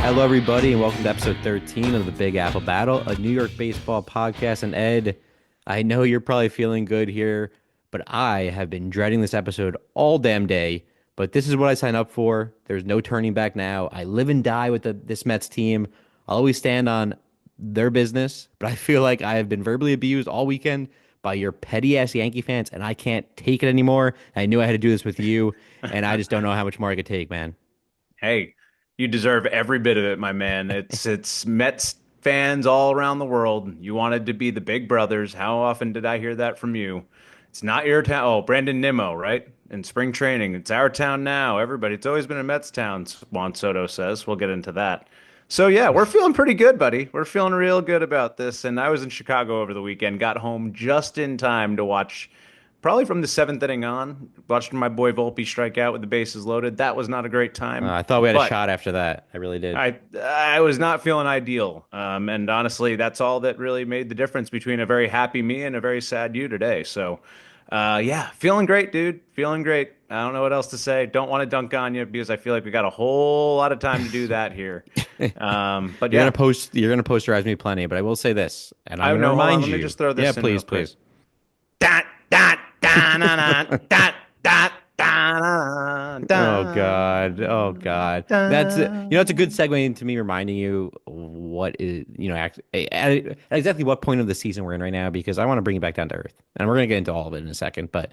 Hello, everybody, and welcome to episode 13 of the Big Apple Battle, a New York baseball podcast. And Ed, I know you're probably feeling good here, but I have been dreading this episode all damn day. But this is what I signed up for. There's no turning back now. I live and die with this Mets team. I'll always stand on their business, but I feel like I have been verbally abused all weekend by your petty ass Yankee fans, and I can't take it anymore. I knew I had to do this with you, and I just don't know how much more I could take, man. Hey, you deserve every bit of it, my man. It's Mets fans all around the world. You wanted to be the big brothers. How often did I hear that from you? It's not your town. Oh, Brandon Nimmo, right? In spring training, it's our town now. Everybody, it's always been a Mets town, Juan Soto says. We'll get into that. So yeah, we're feeling pretty good, buddy. We're feeling real good about this. And I was in Chicago over the weekend, got home just in time to watch probably from the seventh inning on, watching my boy Volpe strike out with the bases loaded. That was not a great time, I thought we had a but shot after that. I really did. I was not feeling ideal. And honestly, that's all that really made the difference between a very happy me and a very sad you today. So, yeah, feeling great, dude. Feeling great. I don't know what else to say. Don't want to dunk on you because I feel like we got a whole lot of time to do that here. But You're yeah, gonna post. You're gonna posterize me plenty, but I will say this, and I'm I gonna know. Hold on. remind Let me you. just throw Yeah, this in real please, quick. please. Da, da, da, na, na, da, da, da, na, Oh da, God. Oh God. That's it. da. It's a good segue into me reminding you what is, at exactly what point of the season we're in right now, because I want to bring you back down to earth, and we're gonna get into all of it in a second. But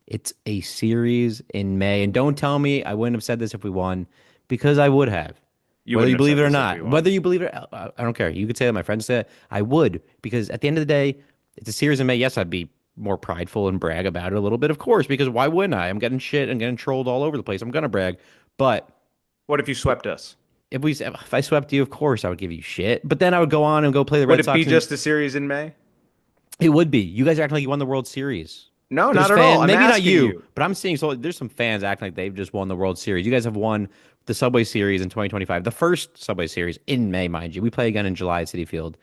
it's a series in May, and don't tell me I wouldn't have said this if we won, because I would have. You Whether wouldn't you have believe said it or this if we not, whether won. you believe it, I don't care. You could say that. My friends said it. I would, because at the end of the day, it's a series in May. Yes, I'd be more prideful and brag about it a little bit, of course, because why wouldn't I? I'm getting shit and getting trolled all over the place. I'm gonna brag, but What if you swept us? if I swept you, of course I would give you shit. But then I would go on and go play the Would Red it be Sox, and just a series in May? it would be. You guys are acting like you won the World Series. No, There's not at all. fans, I'm maybe not asking you, you. but I'm seeing so there's some fans acting like they've just won the World Series. You guys have won the Subway Series in 2025, the first Subway Series in May, mind you. We play again in July at Citi Field.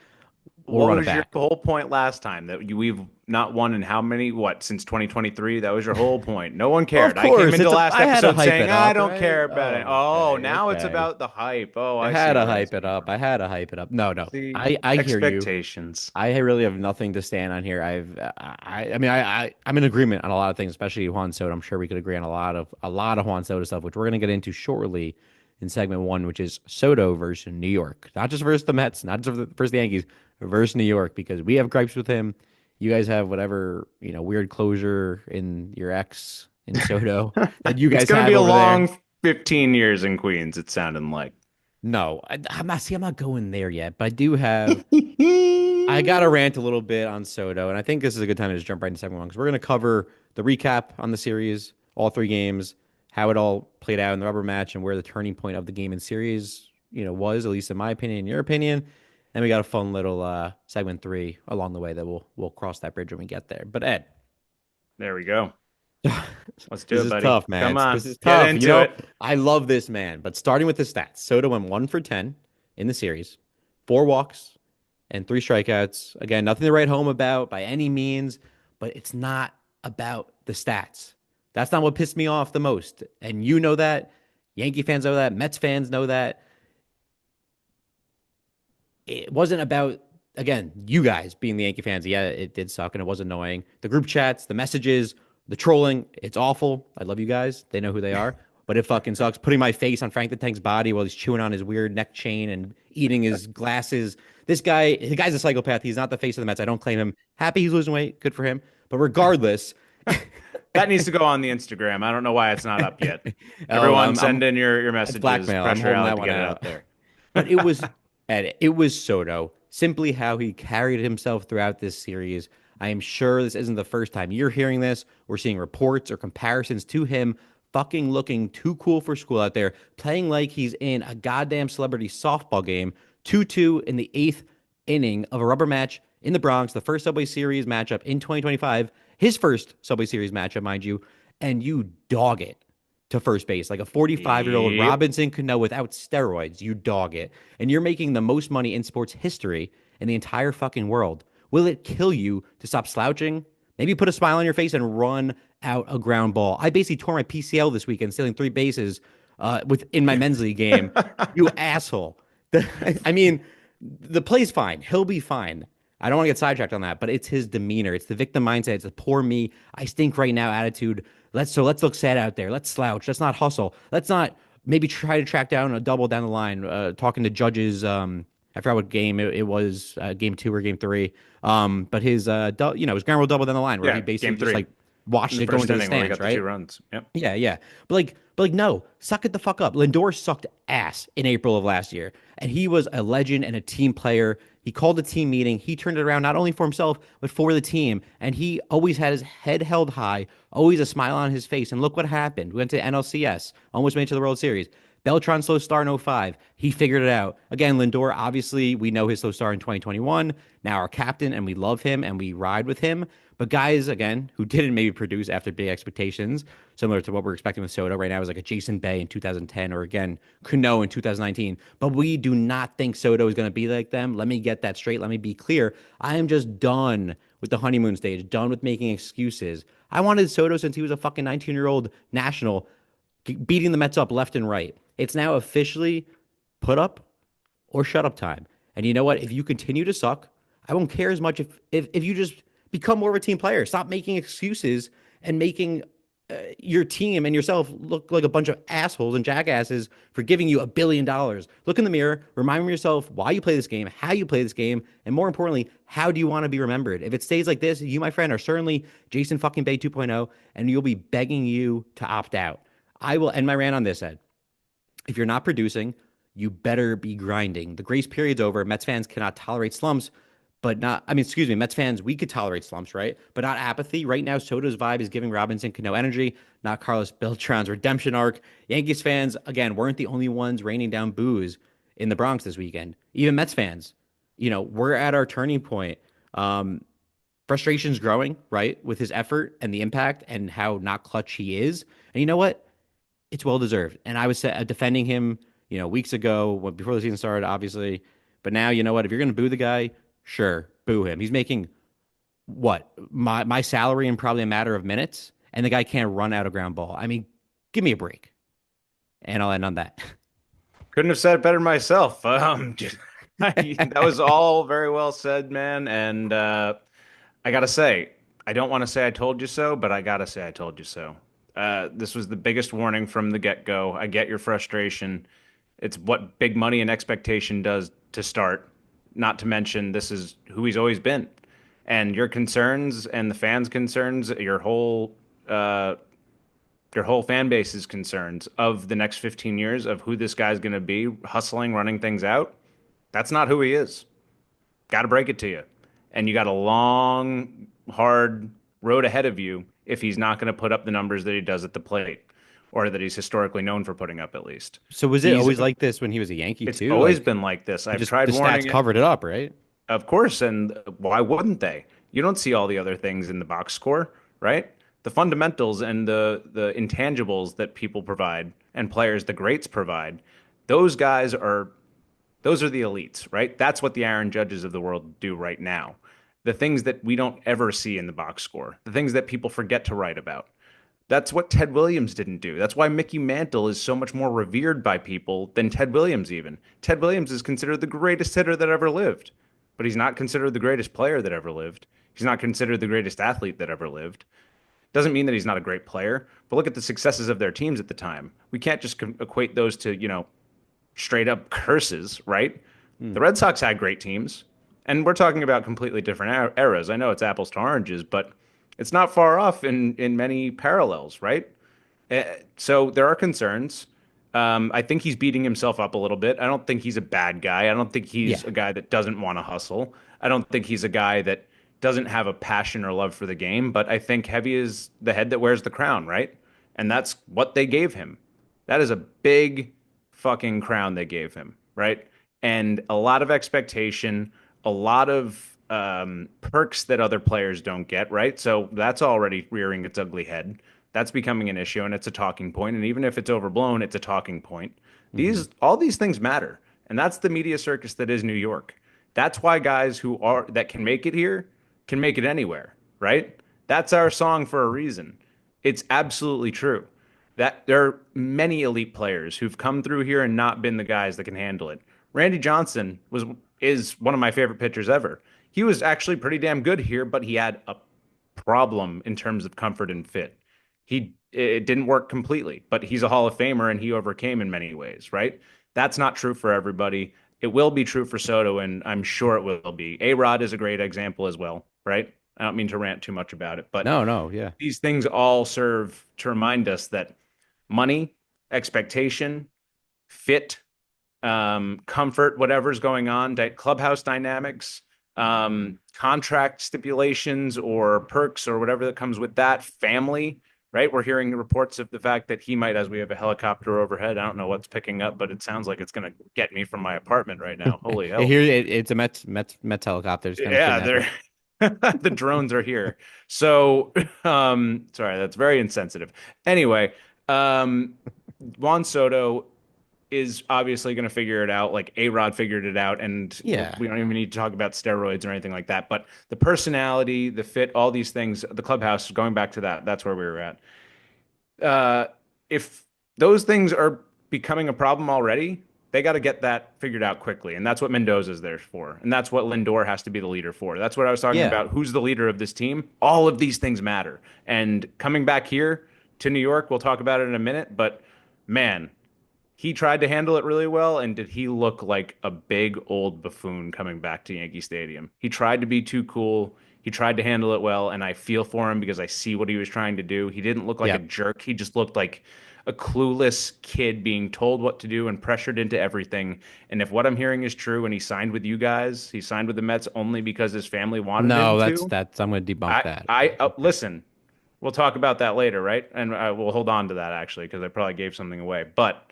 We'll What run it was your back. whole point last time that we've not won in how many, what, since 2023? That was your whole point. No one Well, of cared. I came course, into last I had to episode hype saying, it I up, don't right? care about it. Oh, Oh, okay, now it's okay. about the hype. Oh, I I see had to where this hype is it up. going. I had to hype it up. No, no. See, I hear you. expectations. I really have nothing to stand on here. I'm in agreement on a lot of things, especially Juan Soto. I'm sure we could agree on a lot of Juan Soto stuff, which we're going to get into shortly in segment one, which is Soto versus New York, not just versus the Mets, not just versus the Yankees, versus New York, because we have gripes with him. You guys have whatever weird closure in your ex in Soto that you It's guys going to be have a over there. long 15 years in Queens, it sounded like. No, I'm not. See, I'm not going there yet, but I do have. I got to rant a little bit on Soto, and I think this is a good time to just jump right into segment one because we're going to cover the recap on the series, all three games, how it all played out in the rubber match, and where the turning point of the game and series, was, at least in my opinion, in your opinion. And we got a fun little segment three along the way that we'll cross that bridge when we get there. But Ed, There we go. Let's do this it, is buddy. tough, man. Come This on, is get tough. into it. I love this man, but starting with the stats, Soto went 1 for 10 in the series, 4 walks, and 3 strikeouts. Again, nothing to write home about by any means, but it's not about the stats. That's not what pissed me off the most. And you know that. Yankee fans know that. Mets fans know that. It wasn't about, again, you guys being the Yankee fans. Yeah, it did suck and it was annoying. The group chats, the messages, the trolling, it's awful. I love you guys. They know who they are. But it fucking sucks. Putting my face on Frank the Tank's body while he's chewing on his weird neck chain and eating his glasses. This guy, the guy's a psychopath. He's not the face of the Mets. I don't claim him. Happy he's losing weight. Good for him. But regardless, That needs to go on the Instagram. I don't know why it's not up yet. oh, Everyone I'm send in your it's messages. blackmail. I'm Pressure holding Alec that to one get it out. out there. But it was Ed, it was Soto. Simply how he carried himself throughout this series. I am sure this isn't the first time you're hearing this. We're seeing reports or comparisons to him fucking looking too cool for school out there, playing like he's in a goddamn celebrity softball game, 2-2 in the eighth inning of a rubber match in the Bronx, the first Subway Series matchup in 2025, his first Subway Series matchup, mind you, and you dog it to first base like a 45-year-old Yep. Robinson Cano without steroids. You dog it. And you're making the most money in sports history in the entire fucking world. Will it kill you to stop slouching? Maybe put a smile on your face and run out a ground ball. I basically tore my PCL this weekend stealing 3 bases in my men's league game. You asshole. I mean, the play's fine. He'll be fine. I don't want to get sidetracked on that, but it's his demeanor. It's the victim mindset. It's the poor me, I stink right now attitude. Let's look sad out there. Let's slouch. Let's not hustle. Let's not maybe try to track down a double down the line. Talking to judges. I forgot what game it was. Game two or game three. But his ground rule double down the line where he Yeah, basically game just three like in watched the it go first into the inning where we stands, got the two right? runs. Yep. Yeah, yeah. But like, no, suck it the fuck up. Lindor sucked ass in April of last year, and he was a legend and a team player. He called a team meeting. He turned it around not only for himself but for the team, and he always had his head held high, always a smile on his face. And look what happened. We went to NLCS, almost made it to the World Series. Beltran slow start in '05. He figured it out. Again, Lindor, obviously, we know his slow start in 2021. Now our captain, and we love him and we ride with him. But guys, again, who didn't maybe produce after big expectations, similar to what we're expecting with Soto right now, is like a Jason Bay in 2010 or again, Cano in 2019. But we do not think Soto is going to be like them. Let me get that straight. Let me be clear. I am just done with the honeymoon stage, done with making excuses. I wanted Soto since he was a fucking 19-year-old national beating the Mets up left and right. It's now officially put up or shut up time. And you know what? If you continue to suck, I won't care as much if you just become more of a team player. Stop making excuses and making your team and yourself look like a bunch of assholes and jackasses for giving you $1 billion. Look in the mirror, remind yourself why you play this game, how you play this game, and more importantly, how do you want to be remembered? If it stays like this, you, my friend, are certainly Jason fucking Bay 2.0, and you'll be begging you to opt out. I will end my rant on this, Ed. If you're not producing, you better be grinding. The grace period's over. Mets fans cannot tolerate slumps, but not, I mean, excuse me, Mets fans, we could tolerate slumps, right? But not apathy. Right now, Soto's vibe is giving Robinson Cano energy, not Carlos Beltran's redemption arc. Yankees fans, again, weren't the only ones raining down boos in the Bronx this weekend. Even Mets fans, we're at our turning point. Um, Frustration's growing, right, with his effort and the impact and how not clutch he is. And you know what? It's well deserved. And I was defending him, weeks ago before the season started, obviously. But now, you know what? If you're going to boo the guy, sure, boo him. He's making what my salary in probably a matter of minutes, and the guy can't run out a ground ball. I mean, give me a break. And I'll end on that. Couldn't have said it better myself. That was all very well said, man. And I gotta say, I don't want to say I told you so, but I gotta say I told you so. This was the biggest warning from the get-go. I get your frustration. It's what big money and expectation does to start. Not to mention, this is who he's always been. And your concerns and the fans' concerns, uh, your whole fan base's concerns of the next 15 years of who this guy's going to be, hustling, running things out. That's not who he is. Got to break it to you. And you got a long, hard road ahead of you if he's not going to put up the numbers that he does at the plate or that he's historically known for putting up at least. So was it He's always like this when he was a Yankee It's too? always Like been like this. he I've just tried the stats warning it. covered it up, right? Of course, and why wouldn't they? You don't see all the other things in the box score, right? The fundamentals and the intangibles that people provide and players, the greats provide, those guys are those are the elites, right? That's what the Aaron Judges of the world do right now. The things that we don't ever see in the box score, the things that people forget to write about. That's what Ted Williams didn't do. That's why Mickey Mantle is so much more revered by people than Ted Williams, even. Ted Williams is considered the greatest hitter that ever lived, but he's not considered the greatest player that ever lived. He's not considered the greatest athlete that ever lived. Doesn't mean that he's not a great player, but look at the successes of their teams at the time. We can't just equate those to, straight up curses, right? Hmm. The Red Sox had great teams, and we're talking about completely different eras. I know it's apples to oranges, but it's not far off in many parallels, right? So there are concerns. I think he's beating himself up a little bit. I don't think he's a bad guy. I don't think he's Yeah. a guy that doesn't want to hustle. I don't think he's a guy that doesn't have a passion or love for the game, but I think heavy is the head that wears the crown, right? And that's what they gave him. That is a big fucking crown they gave him, right? And a lot of expectation, a lot of perks that other players don't get, right? So that's already rearing its ugly head. That's becoming an issue and it's a talking point. And even if it's overblown, it's a talking point. Hmm. All these things matter. And that's the media circus that is New York. That's why guys who are that can make it here can make it anywhere, right? That's our song for a reason. It's absolutely true that there are many elite players who've come through here and not been the guys that can handle it. Randy Johnson was is one of my favorite pitchers ever. He was actually pretty damn good here, but he had a problem in terms of comfort and fit. It didn't work completely, but he's a Hall of Famer and he overcame in many ways, right? That's not true for everybody. It will be true for Soto, and I'm sure it will be. A-Rod is a great example as well, right? I don't mean to rant too much about it, but No, no, yeah. these things all serve to remind us that money, expectation, fit, comfort, whatever's going on, clubhouse dynamics, contract stipulations or perks or whatever that comes with that, family, right? We're hearing reports of the fact that he might, as we have a helicopter overhead. I don't know what's picking up, but it sounds like it's going to get me from my apartment right now. Holy hell. Here it's a Mets helicopter. It's kind of Yeah, kidnapping. they're the drones are here. So, sorry, that's very insensitive. Anyway, um, Juan Soto is obviously going to figure it out. Like A-Rod figured it out, and Yeah, we don't even need to talk about steroids or anything like that. But the personality, the fit, all these things, the clubhouse, going back to that, that's where we were at. Uh, if those things are becoming a problem already, they got to get that figured out quickly. And that's what Mendoza's there for. And that's what Lindor has to be the leader for. That's what I was talking yeah. about. Who's the leader of this team? All of these things matter. And coming back here to New York, we'll talk about it in a minute. But man, he tried to handle it really well, and did he look like a big old buffoon coming back to Yankee Stadium? He tried to be too cool. He tried to handle it well, and I feel for him because I see what he was trying to do. He didn't look like a Yep. jerk. He just looked like a clueless kid being told what to do and pressured into everything. And if what I'm hearing is true, and he signed with you guys, he signed with the Mets only because his family wanted him No, to. that's I'm going to debunk that. Listen. We'll talk about that later, right? And we'll hold on to that actually because I probably gave something away. But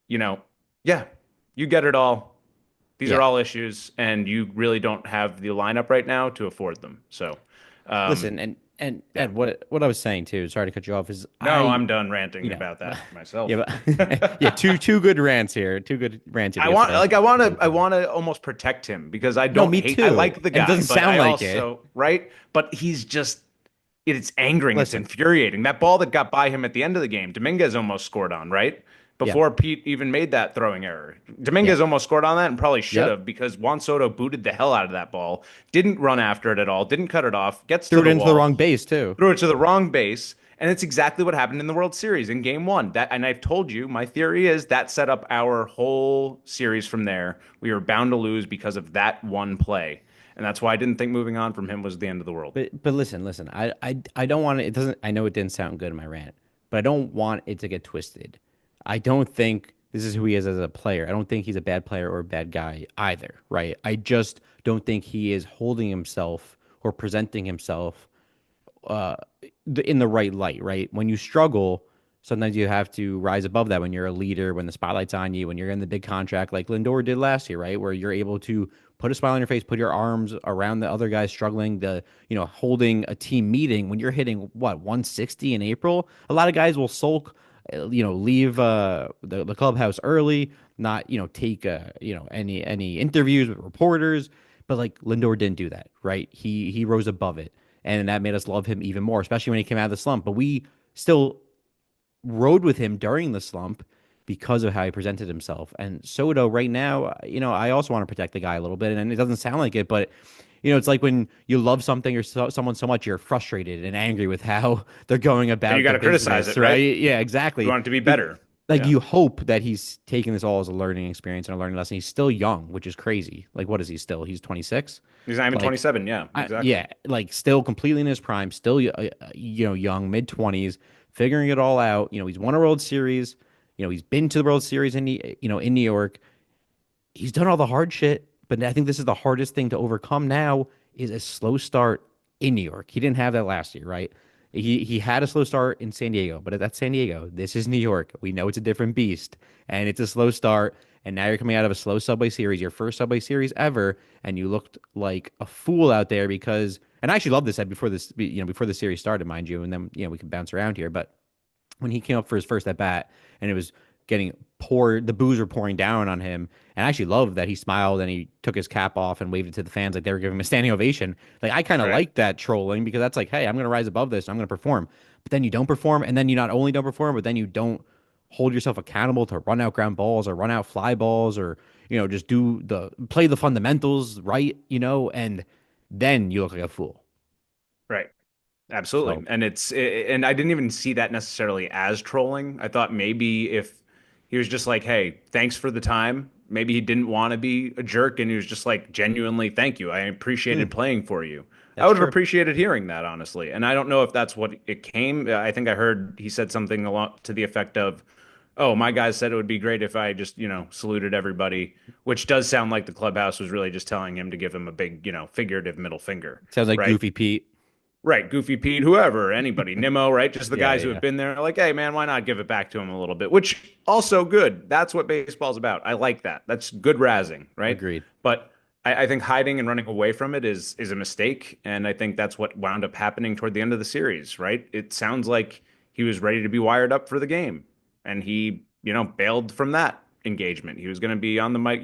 you know, yeah, you get it all. These are Yeah. all issues, and you really don't have the lineup right now to afford them. So, um, Listen, and yeah. Ed, what I was saying too, sorry to cut you off, is No, I, I'm done ranting you know, about that yeah, myself. but yeah, two good rants here, two good rants here to I get want, started. like, I want to almost protect him because I No, don't me hate. I too. like the And it guy, doesn't but sound I like it. also, right? But he's just, it's angering. It's Listen, infuriating. That ball that got by him at the end of the game, Dominguez almost scored on, right? yeah, Before Pete even made that throwing error. yeah, Dominguez almost scored on that and probably should yep. have because Juan Soto booted the hell out of that ball, didn't run after it at all, didn't cut it off, gets Threw to it the into the wall, wrong base too. threw it to the wrong base, and it's exactly what happened in the World Series in Game One. That, and I've told you, my theory is that set up our whole series from there. We were bound to lose because of that one play, and that's why I didn't think moving on from him was the end of the world. But listen. I don't want it. It doesn't. I know it didn't sound good in my rant, but I don't want it to get twisted. I don't think this is who he is as a player. I don't think he's a bad player or a bad guy either. Right. I just don't think he is holding himself or presenting himself uh, in the right light, right? When you struggle, sometimes you have to rise above that when you're a leader, when the spotlight's on you, when you're in the big contract like Lindor did last year, right? Where you're able to put a smile on your face, put your arms around the other guys struggling, holding a team meeting when you're hitting what, 160 in April. A lot of guys will sulk, leave the clubhouse early, not, take any interviews with reporters. But like Lindor didn't do that, right? He rose above it, and that made us love him even more, especially when he came out of the slump. But we still rode with him during the slump because of how he presented himself. And Soto, right now, I also want to protect the guy a little bit, and it doesn't sound like it, but it's like when you love something or someone so much, you're frustrated and angry with how they're going And you about got the to criticize business, it, right? right? Yeah, You exactly. want it to be better. Like Yeah. you hope that he's taking this all as a learning experience and a learning lesson. He's still young, which is crazy. Like, what is he still? He's 26. He's not even Like, 27. Yeah, exactly. yeah, like still completely in his prime, still young, mid 20s, figuring it all out. He's won a World Series. He's been to the World Series in New York. He's done all the hard shit, but I think this is the hardest thing to overcome now is a slow start in New York. He didn't have that last year, right? He had a slow start in San Diego, but that's San Diego. This is New York. We know it's a different beast, and it's a slow start. And now you're coming out of a slow Subway Series, your first Subway Series ever, and you looked like a fool out there because. And I actually love this Ed, before the series started, mind you, and then we can bounce around here. But when he came up for his first at bat, and it was getting poured, the booze were pouring down on him. And I actually loved that he smiled and he took his cap off and waved it to the fans like they were giving him a standing ovation. Like I kind of Right. like that trolling because that's like, hey, I'm going to rise above this. I'm going to perform. But then you don't perform, and then you not only don't perform, but then you don't hold yourself accountable to run out ground balls or run out fly balls or, just play the fundamentals right, and then you look like a fool. Right. So, Absolutely. And I didn't even see that necessarily as trolling. I thought maybe if he was just like, "Hey, thanks for the time." Maybe he didn't want to be a jerk and he was just like, "Genuinely, thank you. I hmm, appreciated playing for you." I that's would have true. appreciated hearing that, honestly. And I don't know if that's what it came. I think I heard he said something a lot to the effect of, "Oh, my guys said it would be great if I just, saluted everybody," which does sound like the clubhouse was really just telling him to give him a big, figurative middle finger, Sounds like right? Goofy Pete. Right, Goofy Pete, whoever, anybody, Nimmo, right? Just the Yeah, guys who yeah. have been there, like, hey, man, why not give it back to him a little bit? Which also good. That's what baseball's about. I like that. That's good razzing, right? Agreed. But I think hiding and running away from it is a mistake, and I think that's what wound up happening toward the end of the series, right? It sounds like he was ready to be wired up for the game, and he, bailed from that engagement. He was going to be on the mic,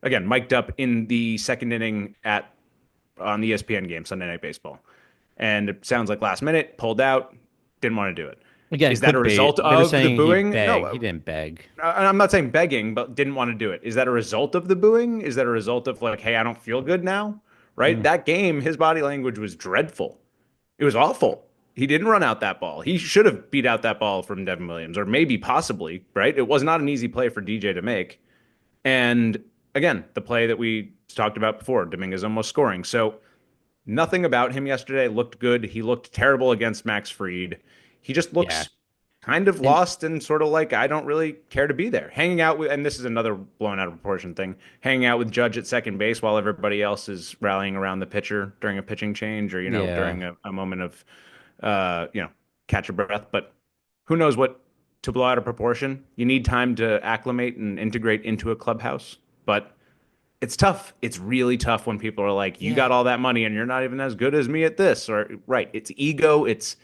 again, mic'd up in the second inning at on the ESPN game, Sunday Night Baseball. And it sounds like last minute, pulled out, didn't want to do it. Again, Is that a clickbait. result They were of the saying he booing? begged. He No, didn't beg. I'm not saying begging, but didn't want to do it. Is that a result of the booing? Is that a result of like, hey, I don't feel good now? Right? Hmm. That game, his body language was dreadful. It was awful. He didn't run out that ball. He should have beat out that ball from Devin Williams, or maybe possibly, right? It was not an easy play for DJ to make. And again, the play that we talked about before, Dominguez almost scoring. So nothing about him yesterday looked good. He looked terrible against Max Fried. He just Yeah. looks kind of And lost and sort of like, I don't really care to be there. Hanging out with, and this is another blown out of proportion thing, hanging out with Judge at second base while everybody else is rallying around the pitcher during a pitching change or, yeah. during a moment of, uh, you know, catch your breath. But who knows what to blow out of proportion? You need time to acclimate and integrate into a clubhouse. But it's tough. It's really tough when people are like, "You Yeah. got all that money and you're not even as good as me at this." Or right, it's ego. It's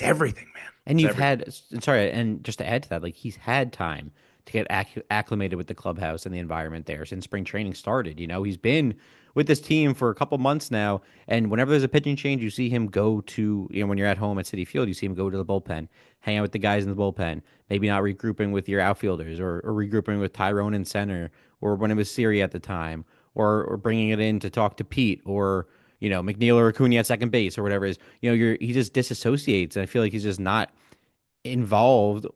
everything, man. And It's you've everything. had, sorry, and just to add to that, like he's had time to get acclimated with the clubhouse and the environment there since spring training started. He's been with this team for a couple months now, and whenever there's a pitching change, you see him go to, when you're at home at City Field, you see him go to the bullpen, hang out with the guys in the bullpen, maybe not regrouping with your outfielders or regrouping with Tyrone in center, or when it was Siri at the time, or bringing it in to talk to Pete or McNeil or Acuna at second base or whatever it is. He just disassociates, and I feel like he's just not involved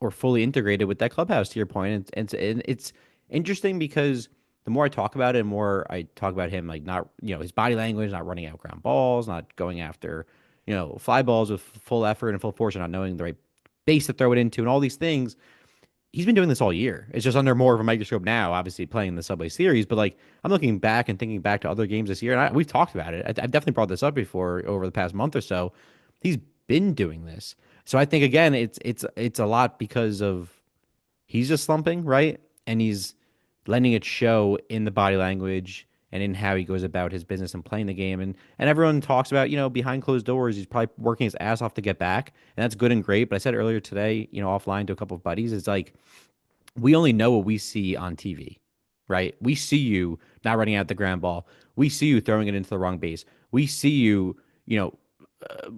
or fully integrated with that clubhouse. To your point, and it's interesting because the more I talk about it, the more I talk about him like not his body language, not running out ground balls, not going after fly balls with full effort and full force, and not knowing the right base to throw it into, and all these things. He's been doing this all year. It's just under more of a microscope now, obviously playing the Subway Series. But like I'm looking back and thinking back to other games this year, and we've talked about it. I've definitely brought this up before over the past month or so. He's been doing this, so I think again, it's a lot because of he's just slumping, right? And he's letting it show in the body language and in how he goes about his business and playing the game. And everyone talks about, behind closed doors, he's probably working his ass off to get back. And that's good and great. But I said earlier today, offline to a couple of buddies, it's like we only know what we see on TV, right? We see you not running out the ground ball. We see you throwing it into the wrong base. We see you,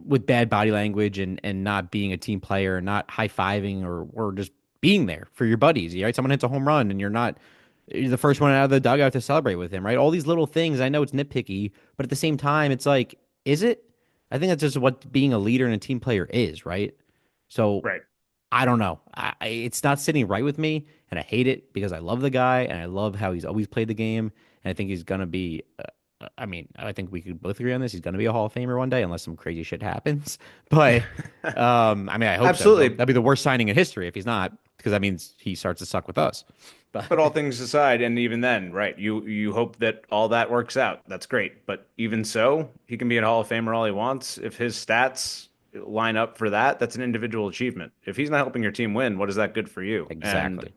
with bad body language and not being a team player, not high fiving or just being there for your buddies. Right? Someone hits a home run and you're the first one out of the dugout to celebrate with him, right? All these little things. I know it's nitpicky, but at the same time, it's like, is it? I think that's just what being a leader and a team player is, right? So Right. I don't know. It's not sitting right with me, and I hate it because I love the guy and I love how he's always played the game, and I think he's gonna be. I mean, I think we could both agree on this. He's gonna be a Hall of Famer one day, unless some crazy shit happens. But I mean, I hope so. Absolutely. That'd be the worst signing in history if he's not, because that means he starts to suck with us. But But all things aside, and even then, right, you hope that all that works out. That's great. But even so, he can be a Hall of Famer all he wants. If his stats line up for that, that's an individual achievement. If he's not helping your team win, what is that good for you? And exactly.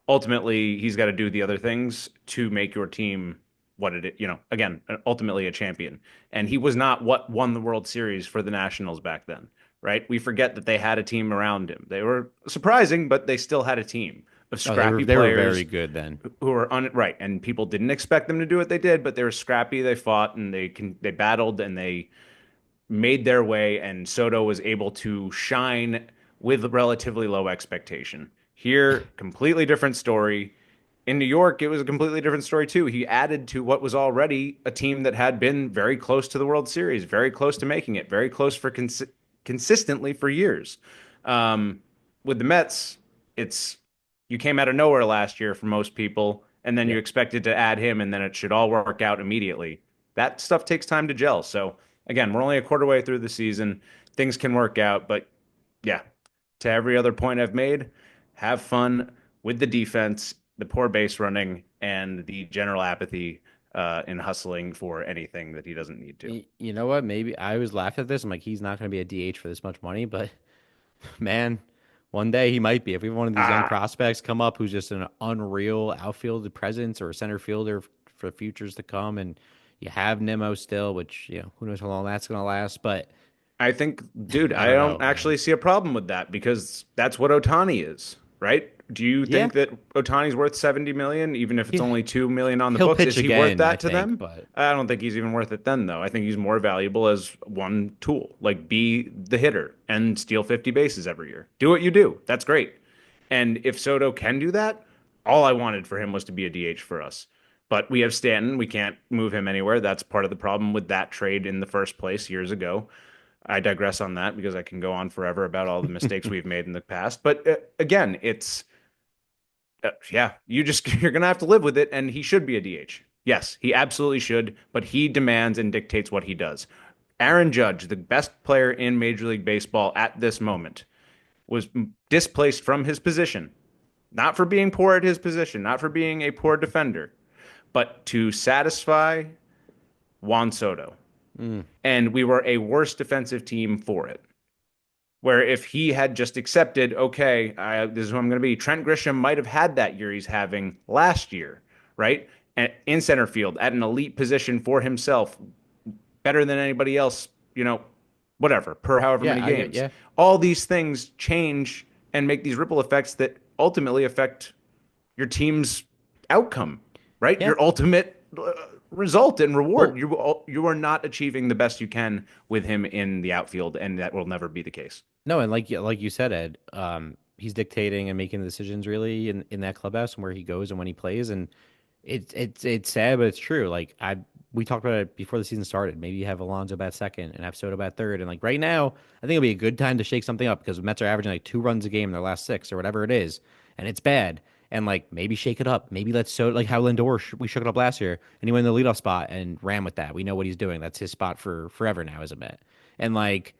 ultimately, he's got to do the other things to make your team what it is, again, ultimately a champion. And he was not what won the World Series for the Nationals back then, right? We forget that they had a team around him. They were surprising, but they still had a team of Oh, they were scrappy they were very players good then. who were right, and people didn't expect them to do what they did, but they were scrappy. They fought and they battled and they made their way. And Soto was able to shine with relatively low expectation. Here, completely different story. In New York, it was a completely different story too. He added to what was already a team that had been very close to the World Series, very close to making it, very close for consistently for years. Um, with the Mets, it's you came out of nowhere last year for most people, and then you Yeah. expected to add him, and then it should all work out immediately. That stuff takes time to gel. So again, we're only a quarter way through the season. Things can work out, but yeah, to every other point I've made, have fun with the defense, the poor base running, and the general apathy in hustling for anything that he doesn't need to. You know what? Maybe I always laughed at this. I'm like, he's not going to be a DH for this much money, but man, one day he might be. If we have one of these young Ah, prospects come up who's just an unreal outfield presence or a center fielder for futures to come, and you have Nimmo still, which, who knows how long that's going to last, but I think, dude, I I don't don't know, man. actually see a problem with that because that's what Otani is, right? Do you Yeah, think that Otani's worth 70 million, even if it's he, only 2 million on the he'll books? pitch Is he worth again, I that to think, them? but I don't think he's even worth it then, though. I think he's more valuable as one tool, like be the hitter and steal 50 bases every year. Do what you do. That's great. And if Soto can do that, all I wanted for him was to be a DH for us. But we have Stanton. We can't move him anywhere. That's part of the problem with that trade in the first place years ago. I digress on that because I can go on forever about all the mistakes we've made in the past. But again, it's yeah, you're gonna have to live with it, and he should be a DH. Yes, he absolutely should, but he demands and dictates what he does. Aaron Judge, the best player in Major League Baseball at this moment, was displaced from his position, not for being poor at his position, not for being a poor defender, but to satisfy Juan Soto. mm, And we were a worse defensive team for it. Where if he had just accepted, okay, this is who I'm going to be, Trent Grisham might have had that year he's having last year, right? And in center field at an elite position for himself, better than anybody else, whatever, per however yeah, many I get games. yeah. All these things change and make these ripple effects that ultimately affect your team's outcome, right? Yeah. Your ultimate result and reward. Well, You are not achieving the best you can with him in the outfield, and that will never be the case. no, and like you said, Ed, he's dictating and making the decisions really in that clubhouse and where he goes and when he plays, and it's sad, but it's true. Like we talked about it before the season started. Maybe you have Alonso bat second and have Soto bat third, and like right now, I think it'll be a good time to shake something up because the Mets are averaging like 2 runs a game in their last six or whatever it is, and it's bad. And like maybe shake it up. Maybe let's Soto like how Lindor we shook it up last year and he went in the leadoff spot and ran with that. We know what he's doing. That's his spot for forever now as a Met. And like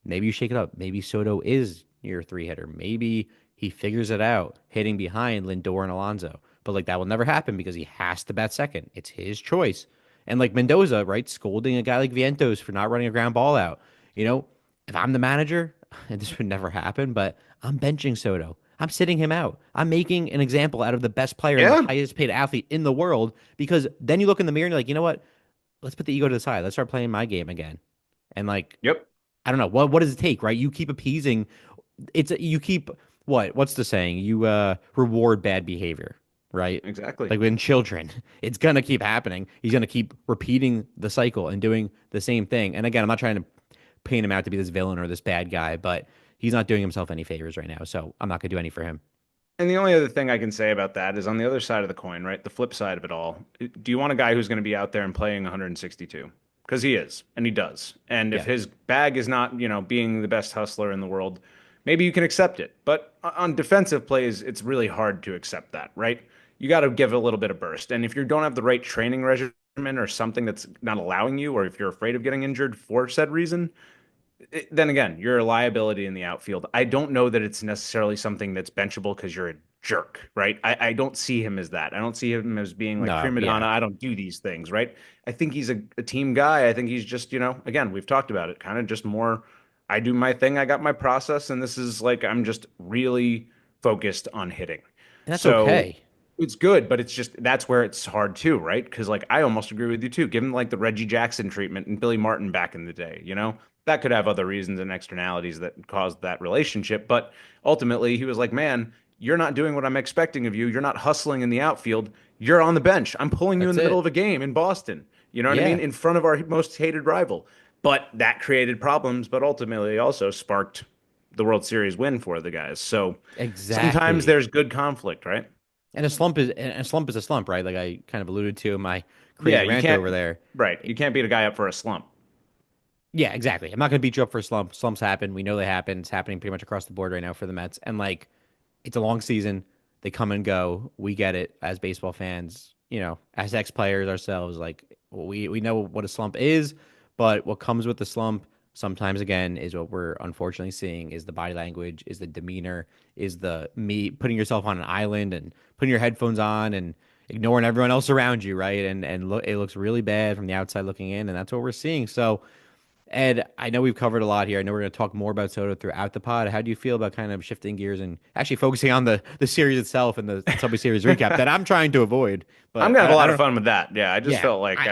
maybe you shake it up. Maybe Soto is your three hitter. Maybe he figures it out hitting behind Lindor and Alonso. But like that will never happen because he has to bat second. It's his choice. And like Mendoza, right, scolding a guy like Vientos for not running a ground ball out. You know, if I'm the manager, and this would never happen, but I'm benching Soto. I'm sitting him out. I'm making an example out of the best player and the Yeah. highest paid athlete in the world because then you look in the mirror and you're like, you know what? Let's put the ego to the side. Let's start playing my game again. And like Yep. I don't know what does it take, right? You keep appeasing. You keep what's the saying? You reward bad behavior, right? Exactly. Like when children, it's gonna keep happening. He's gonna keep repeating the cycle and doing the same thing. And again, I'm not trying to paint him out to be this villain or this bad guy, but he's not doing himself any favors right now. So I'm not gonna do any for him. And the only other thing I can say about that is on the other side of the coin, right? The flip side of it all. Do you want a guy who's going to be out there and playing 162? Because he is, and he does. And if Yeah, his bag is not, being the best hustler in the world, maybe you can accept it. But on defensive plays, it's really hard to accept that, right? You got to give it a little bit of burst. And if you don't have the right training regimen or something that's not allowing you, or if you're afraid of getting injured for said reason, then again, you're a liability in the outfield. I don't know that it's necessarily something that's benchable because you're a jerk, right? I don't see him as that. I don't see him as being like no, prima donna. yeah, I don't do these things, right? I think he's a team guy. I think he's just, again, we've talked about it, kind of just more. I do my thing. I got my process, and this is like I'm just really focused on hitting. and that's So okay. it's good, but it's just that's where it's hard too, right? Because like I almost agree with you too. Give him like the Reggie Jackson treatment and Billy Martin back in the day, that could have other reasons and externalities that caused that relationship. But ultimately, he was like, man, you're not doing what I'm expecting of you. You're not hustling in the outfield. You're on the bench. I'm pulling you in That's the middle it. of a game in Boston. You know what I mean? Yeah, In front of our most hated rival. But that created problems, but ultimately also sparked the World Series win for the guys. So sometimes Exactly. there's good conflict, right? And a slump is a slump, right? Like I kind of alluded to in my Yeah, crazy you rant over can't, there. right. You can't beat a guy up for a slump. Yeah, exactly. I'm not going to beat you up for a slump. Slumps happen. We know they happen. It's happening pretty much across the board right now for the Mets. And like, it's a long season. They come and go. We get it as baseball fans, as ex players ourselves. Like, we know what a slump is, but what comes with the slump sometimes again is what we're unfortunately seeing is the body language, is the demeanor, is the me putting yourself on an island and putting your headphones on and ignoring everyone else around you, right? And look, it looks really bad from the outside looking in, and that's what we're seeing. So Ed, I know we've covered a lot here. I know we're going to talk more about Soto throughout the pod. How do you feel about kind of shifting gears and actually focusing on the series itself and the Subway Series recap that I'm trying to avoid? I'm But gonna have a I lot of don't. fun with that. Yeah, I just Yeah, felt like yeah. I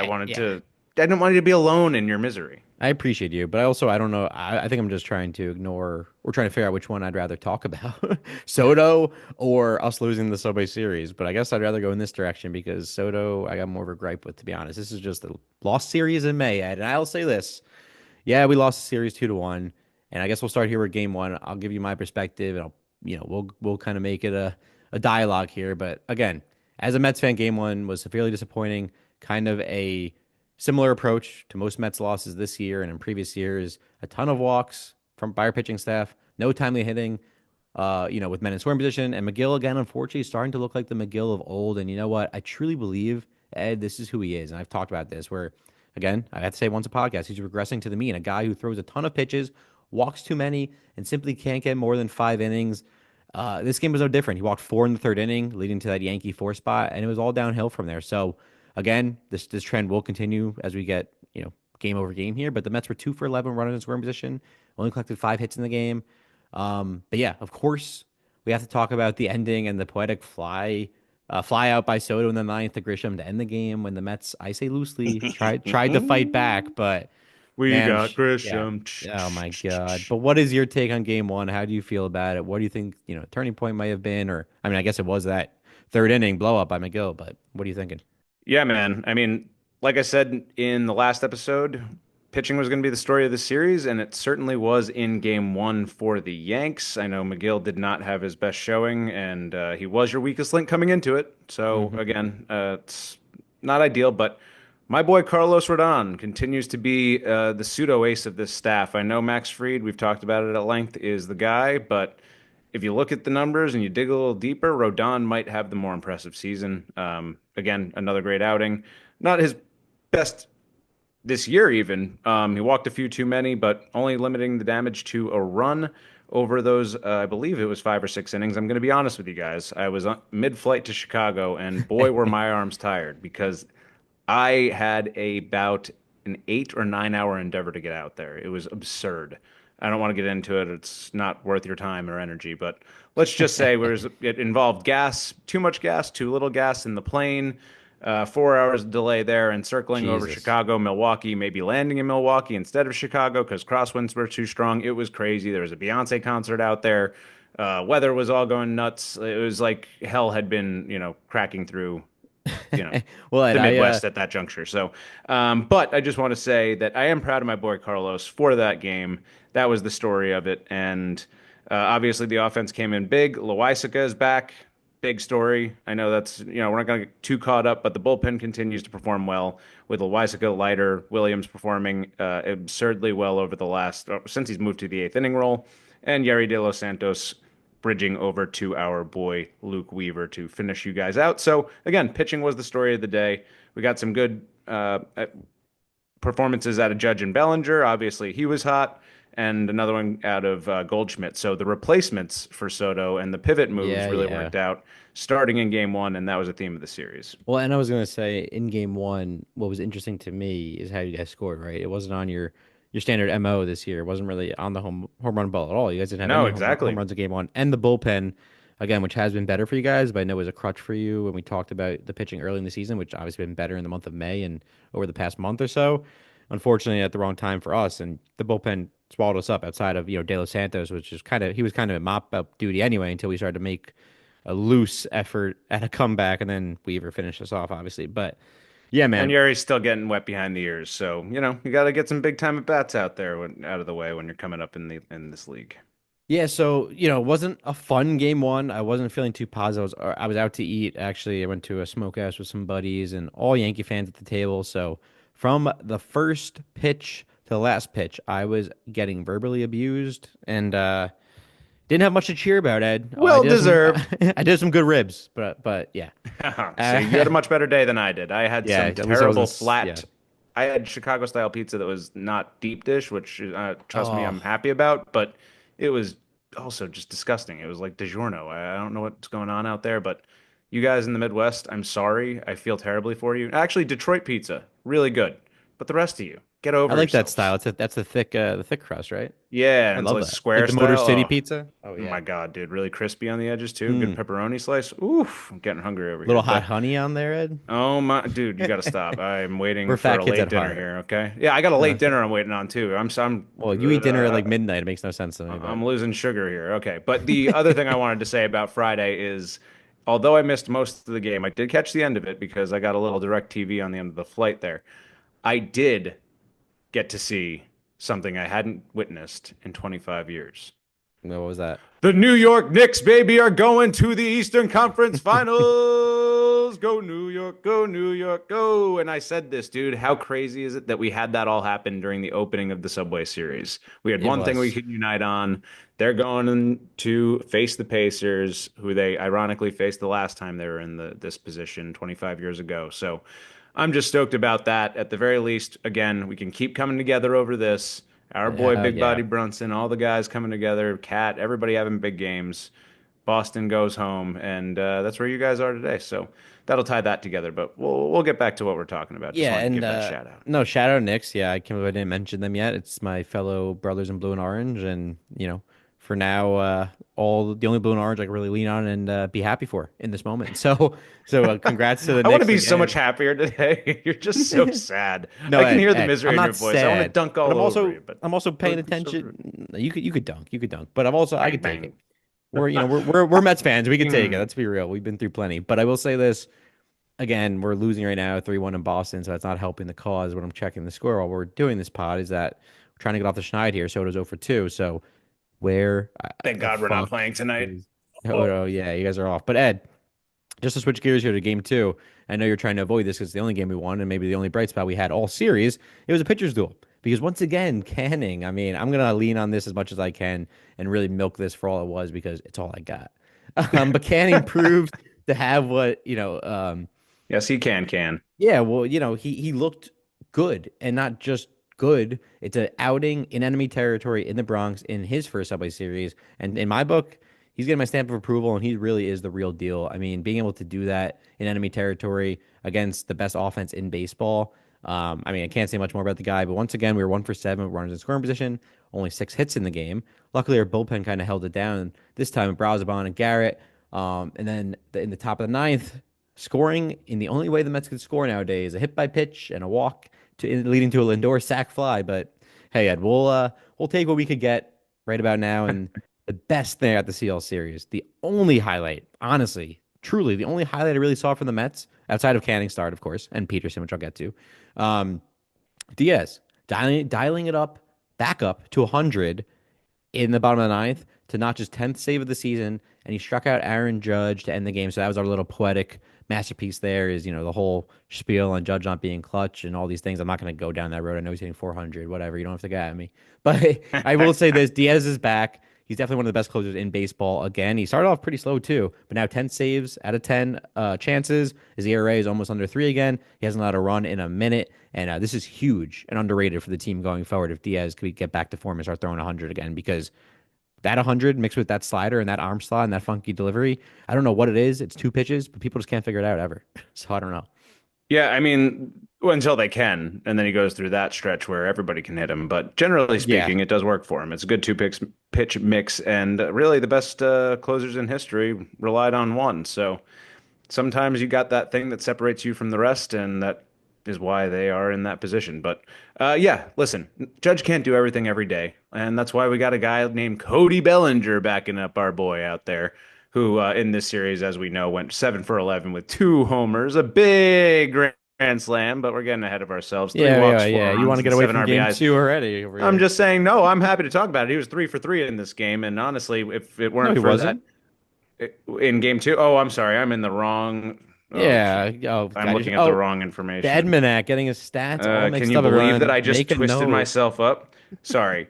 didn't want you to be alone in your misery. I appreciate you, but I don't know. I think I'm just trying to ignore. We're trying to figure out which one I'd rather talk about, Soto or us losing the Subway Series. But I guess I'd rather go in this direction because Soto, I got more of a gripe with, to be honest. This is just a lost series in May, Ed, and I'll say this. Yeah, we lost the series 2-1, and I guess we'll start here with game one. I'll give you my perspective, and we'll kind of make it a dialogue here. But again, as a Mets fan, game one was severely disappointing. Kind of a similar approach to most Mets losses this year and in previous years. A ton of walks from by our pitching staff, no timely hitting. With men in scoring position, and McGill again, unfortunately, is starting to look like the McGill of old. And you know what? I truly believe Ed, this is who he is, and I've talked about this. Where again, I have to say once a podcast, he's regressing to the mean. A guy who throws a ton of pitches, walks too many, and simply can't get more than 5 innings. This game was no different. He walked four in the third inning, leading to that Yankee four spot, and it was all downhill from there. So again, this trend will continue as we get game over game here. But the Mets were 2 for 11 runners in scoring position, only collected 5 hits in the game. But yeah, of course, we have to talk about the ending and the poetic fly out by Soto in the ninth to Grisham to end the game when the Mets, I say loosely, tried to fight back. But We man, got yeah, Grisham. oh my God. But what is your take on game one? How do you feel about it? What do you think, turning point might have been? Or, I mean, I guess it was that third inning blow up by McGill, but what are you thinking? Yeah, man. I mean, like I said in the last episode, pitching was going to be the story of the series, and it certainly was in game one for the Yanks. I know McGill did not have his best showing, and he was your weakest link coming into it. So, Hmm. again, it's not ideal, but my boy Carlos Rodon continues to be the pseudo ace of this staff. I know Max Fried, we've talked about it at length, is the guy, but if you look at the numbers and you dig a little deeper, Rodon might have the more impressive season. Again, another great outing. Not his best this year, even. He walked a few too many, but only limiting the damage to a run over those, I believe it was 5 or 6 innings. I'm going to be honest with you guys. I was mid-flight to Chicago, and boy, were my arms tired because I had about an 8 or 9 hour endeavor to get out there. It was absurd. I don't want to get into it. It's not worth your time or energy, but let's just say it involved gas, too much gas, too little gas in the plane, 4 hours delay there, and circling over Jesus. Chicago, Milwaukee, maybe landing in Milwaukee instead of Chicago because crosswinds were too strong. It was crazy. There was a Beyonce concert out there. Weather was all going nuts. It was like hell had been, cracking through you know, Well, Ed, the Midwest at that juncture. So, but I just want to say that I am proud of my boy Carlos for that game. That was the story of it. And obviously the offense came in big. Loaisiga is back. Big story. I know that's, we're not going to get too caught up, but the bullpen continues to perform well with Loaisiga, Leiter, Williams performing absurdly well over the last, since he's moved to the eighth inning role, and Yeri De Los Santos bridging over to our boy Luke Weaver to finish you guys out. So again, pitching was the story of the day. We got some good performances out of Judge and Bellinger. Obviously, he was hot, and another one out of Goldschmidt. So the replacements for Soto and the pivot moves yeah, really yeah. worked out starting in game one, and that was a theme of the series. Well, and I was gonna say in game one, what was interesting to me is how you guys scored, right? It wasn't on your standard MO this year. It wasn't really on the home run ball at all. You guys didn't have No, any home exactly. runs in game one. And the bullpen, again, which has been better for you guys, but I know was a crutch for you when we talked about the pitching early in the season, which obviously been better in the month of May and over the past month or so. Unfortunately, at the wrong time for us, and the bullpen swallowed us up outside of, De Los Santos, which is he was kind of in mop up duty anyway until we started to make a loose effort at a comeback, and then Weaver finished us off, obviously. But yeah, And man, Yuri's still getting wet behind the ears, so you got to get some big time at bats out there out of the way when you're coming up in this league. Yeah, so it wasn't a fun game one. I wasn't feeling too positive. I was out to eat. Actually, I went to a smokehouse with some buddies and all Yankee fans at the table. So from the first pitch to the last pitch, I was getting verbally abused and didn't have much to cheer about, Ed. I Well did have some deserved. I did have some good ribs, but yeah. See, you had Uh, a much better day than I did. I had yeah, some at least I terrible wasn't yeah. flat. I had Chicago style pizza that was not deep dish, which trust me, Oh, I'm happy about, but it was also just disgusting. It was like DiGiorno. I don't know what's going on out there, but you guys in the Midwest, I'm sorry. I feel terribly for you. Actually, Detroit pizza, really good. But the rest of you, get I over like that style. yourselves. That's the thick crust, right? Yeah, I and it's love like that. Like square the Motor style. City Oh, pizza. Oh yeah. my God, dude, really crispy on the edges too. Good Mm. pepperoni slice. Oof, I'm getting hungry over here. Little hot But honey on there, Ed. oh my, dude, you got to stop. I'm waiting We're for fat a kids late at dinner heart. here. Okay. Yeah, I got a late Okay. dinner I'm waiting on too. Well, you eat dinner at like midnight. It makes no sense to me, but I'm losing sugar here. Okay. But the other thing I wanted to say about Friday is, although I missed most of the game, I did catch the end of it because I got a little direct TV on the end of the flight there. I did get to see something I hadn't witnessed in 25 years. what was that? The New York Knicks, baby, are going to the Eastern Conference Finals. Go New York, go New York, go. And I said this, dude, how crazy is it that we had that all happen during the opening of the Subway Series? We had It one thing we was. could unite on. They're going to face the Pacers, who they ironically faced the last time they were in this position 25 years ago. So I'm just stoked about that. At the very least, again, we can keep coming together over this. Our boy Big Yeah. Body Brunson, all the guys coming together, Cat, everybody having big games. Boston goes home, and that's where you guys are today. So that'll tie that together. But we'll get back to what we're talking about. Just Yeah, wanted to and give that shout out. no, Shadow Knicks. Yeah, I can't believe I didn't mention them yet. It's my fellow brothers in blue and orange, and for now, all the only blue and orange I can really lean on and be happy for in this moment. So congrats to the I want to Knicks be so much again. happier today. You're just so sad. No, I can Ed, hear the Ed, I'm misery in your not voice. I want to sad, dunk but all I'm over also you, but I'm also paying don't be so rude. attention. You could dunk, but I Bang could take it. bang. We're Mets fans. We could take it. Mm. Let's be real. We've been through plenty. But I will say this again: we're losing right now, 3-1 in Boston, so that's not helping the cause. When I'm checking the score while we're doing this pod, is that we're trying to get off the schneid here. Soto's 0 for 2. So where Thank the God we're not fuck playing tonight. is Soto? Yeah, you guys are off. But Ed, just to switch gears here to game two, I know you're trying to avoid this because it's the only game we won and maybe the only bright spot we had all series. It was a pitcher's duel. Because once again, Canning, I mean, I'm going to lean on this as much as I can and really milk this for all it was because it's all I got. But Canning proved to have what, Yes, he can. yeah, well, he looked good and not just good. It's an outing in enemy territory in the Bronx in his first Subway Series. And in my book, he's getting my stamp of approval, and he really is the real deal. I mean, being able to do that in enemy territory against the best offense in baseball. I mean, I can't say much more about the guy, but once again, we were 1 for 7 with runners in scoring position, only 6 hits in the game. Luckily, our bullpen kind of held it down this time with Brausebon and Garrett. And then in the top of the ninth, scoring in the only way the Mets could score nowadays, a hit by pitch and a walk leading to a Lindor sac fly. But hey, Ed, we'll take what we could get right about now. And the best thing at the CL series, the only highlight, honestly, truly, the only highlight I really saw from the Mets outside of Canning start, of course, and Peterson, which I'll get to, um, Diaz dialing it up back up to 100 in the bottom of the ninth to not just 10th save of the season, and he struck out Aaron Judge to end the game. So that was our little poetic masterpiece there is, the whole spiel on Judge not being clutch and all these things. I'm not going to go down that road. I know he's hitting 400, whatever. You don't have to get at me. But I will say this, Diaz is back. He's definitely one of the best closers in baseball. Again, he started off pretty slow too, but now 10 saves out of 10 chances. His ERA is almost under 3 again. He hasn't allowed a run in a minute. And this is huge and underrated for the team going forward if Diaz could get back to form and start throwing 100 again because that 100 mixed with that slider and that arm slot and that funky delivery, I don't know what it is. It's 2 pitches, but people just can't figure it out ever. So I don't know. Yeah, I mean, until they can, and then he goes through that stretch where everybody can hit him. But generally Yeah. speaking, it does work for him. It's a good pitch mix, and really the best closers in history relied on one. So sometimes you got that thing that separates you from the rest, and that is why they are in that position. But yeah, listen, Judge can't do everything every day, and that's why we got a guy named Cody Bellinger backing up our boy out there, who in this series, as we know, went 7 for 11 with 2 homers, a big grand grand slam, but we're getting ahead of ourselves. Three Yeah, walks, yeah, four yeah. You want to runs, get and away seven from game RBIs. two already over I'm here. just saying, no, I'm happy to talk about it. He was 3 for 3 in this game, and honestly, if it No, weren't he for that, wasn't. in game two, oh, I'm sorry, I'm in the wrong. Oh, Yeah. Oh, I'm I just looking at the oh, wrong the information. Edmanac getting his stats all Can mixed you up, believe that everyone. I just Make a twisted note. myself up? Sorry.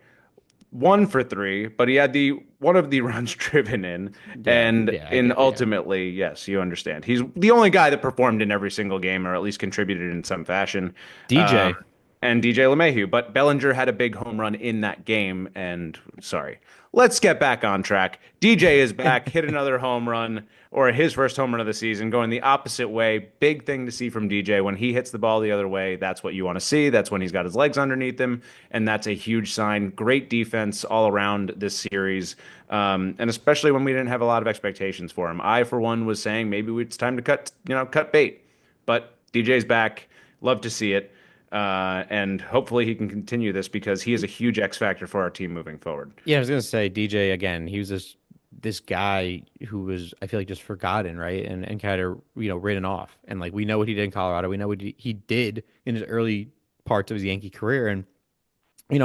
1 for 3, but he had the one of the runs driven in, Yeah, and yeah, I in get you. ultimately, yes, you understand. He's the only guy that performed in every single game, or at least contributed in some fashion. DJ. And DJ LeMahieu, but Bellinger had a big home run in that game. And sorry, let's get back on track. DJ is back, hit another home run, or his first home run of the season, going the opposite way. Big thing to see from DJ when he hits the ball the other way. That's what you want to see. That's when he's got his legs underneath him, and that's a huge sign. Great defense all around this series, and especially when we didn't have a lot of expectations for him. I, for one, was saying maybe it's time to cut bait, but DJ's back. Love to see it. And hopefully he can continue this because he is a huge X factor for our team moving forward. Yeah, I was gonna say DJ again. He was this guy who was, I feel like, just forgotten, right? And kind of, written off. And like we know what he did in Colorado. We know what he did in his early parts of his Yankee career. And he's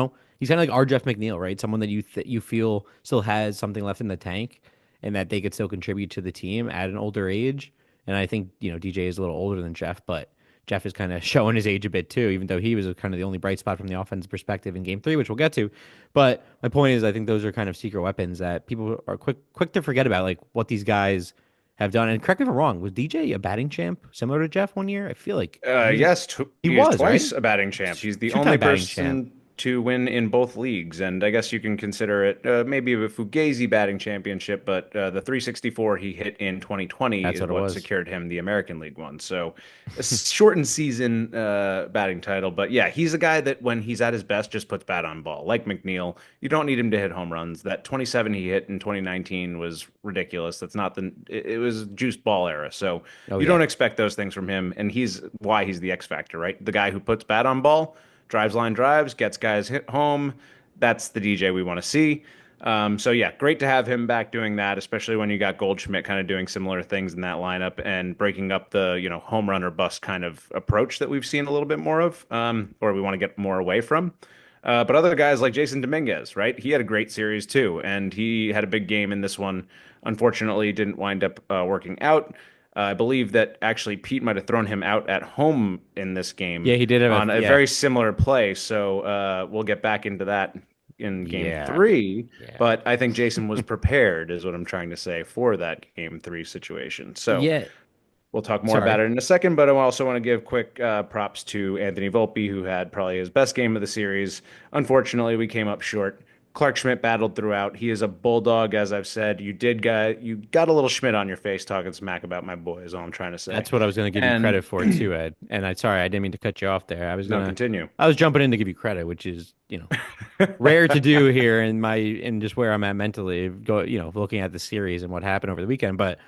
kind of like our Jeff McNeil, right? Someone that you feel still has something left in the tank, and that they could still contribute to the team at an older age. And I think DJ is a little older than Jeff, but Jeff is kind of showing his age a bit too, even though he was kind of the only bright spot from the offense perspective in Game 3, which we'll get to. But my point is, I think those are kind of secret weapons that people are quick to forget about, like what these guys have done. And correct me if I'm wrong, was DJ a batting champ similar to Jeff one year? I feel like Yes, he he is was, right? twice a batting champ. He's the only Two-time batting champ. person to win in both leagues, and I guess you can consider it maybe a Fugazi batting championship, but the 364 he hit in 2020 That's is what it what was. secured him the American League one. So a shortened season batting title, but yeah, he's a guy that when he's at his best just puts bat on ball. Like McNeil, you don't need him to hit home runs. That 27 he hit in 2019 was ridiculous. That's not it was juiced ball era. So Oh you yeah. don't expect those things from him, and he's why he's the X factor, right? The guy who puts bat on ball, drives line drives, gets guys hit home. That's the DJ we want to see. So yeah, great to have him back doing that, especially when you got Goldschmidt kind of doing similar things in that lineup and breaking up the home run or bust kind of approach that we've seen a little bit more of, or we want to get more away from. But other guys like Jason Dominguez, right? He had a great series too, and he had a big game in this one. Unfortunately, didn't wind up working out. I believe that actually Pete might have thrown him out at home in this game Yeah, he did have on a yeah. very similar play. So we'll get back into that in game Yeah. three. Yeah. But I think Jason was prepared, is what I'm trying to say, for that game three situation. So Yeah. we'll talk more Sorry. about it in a second, but I also want to give quick props to Anthony Volpe, who had probably his best game of the series. Unfortunately, we came up short. Clark Schmidt battled throughout. He is a bulldog, as I've said. You got a little Schmidt on your face talking smack about my boy, is all I'm trying to say. That's what I was going to give you And credit for too, Ed. And sorry, I didn't mean to cut you off there. no, continue. I was jumping in to give you credit, which is, rare to do here in just where I'm at mentally, looking at the series and what happened over the weekend. But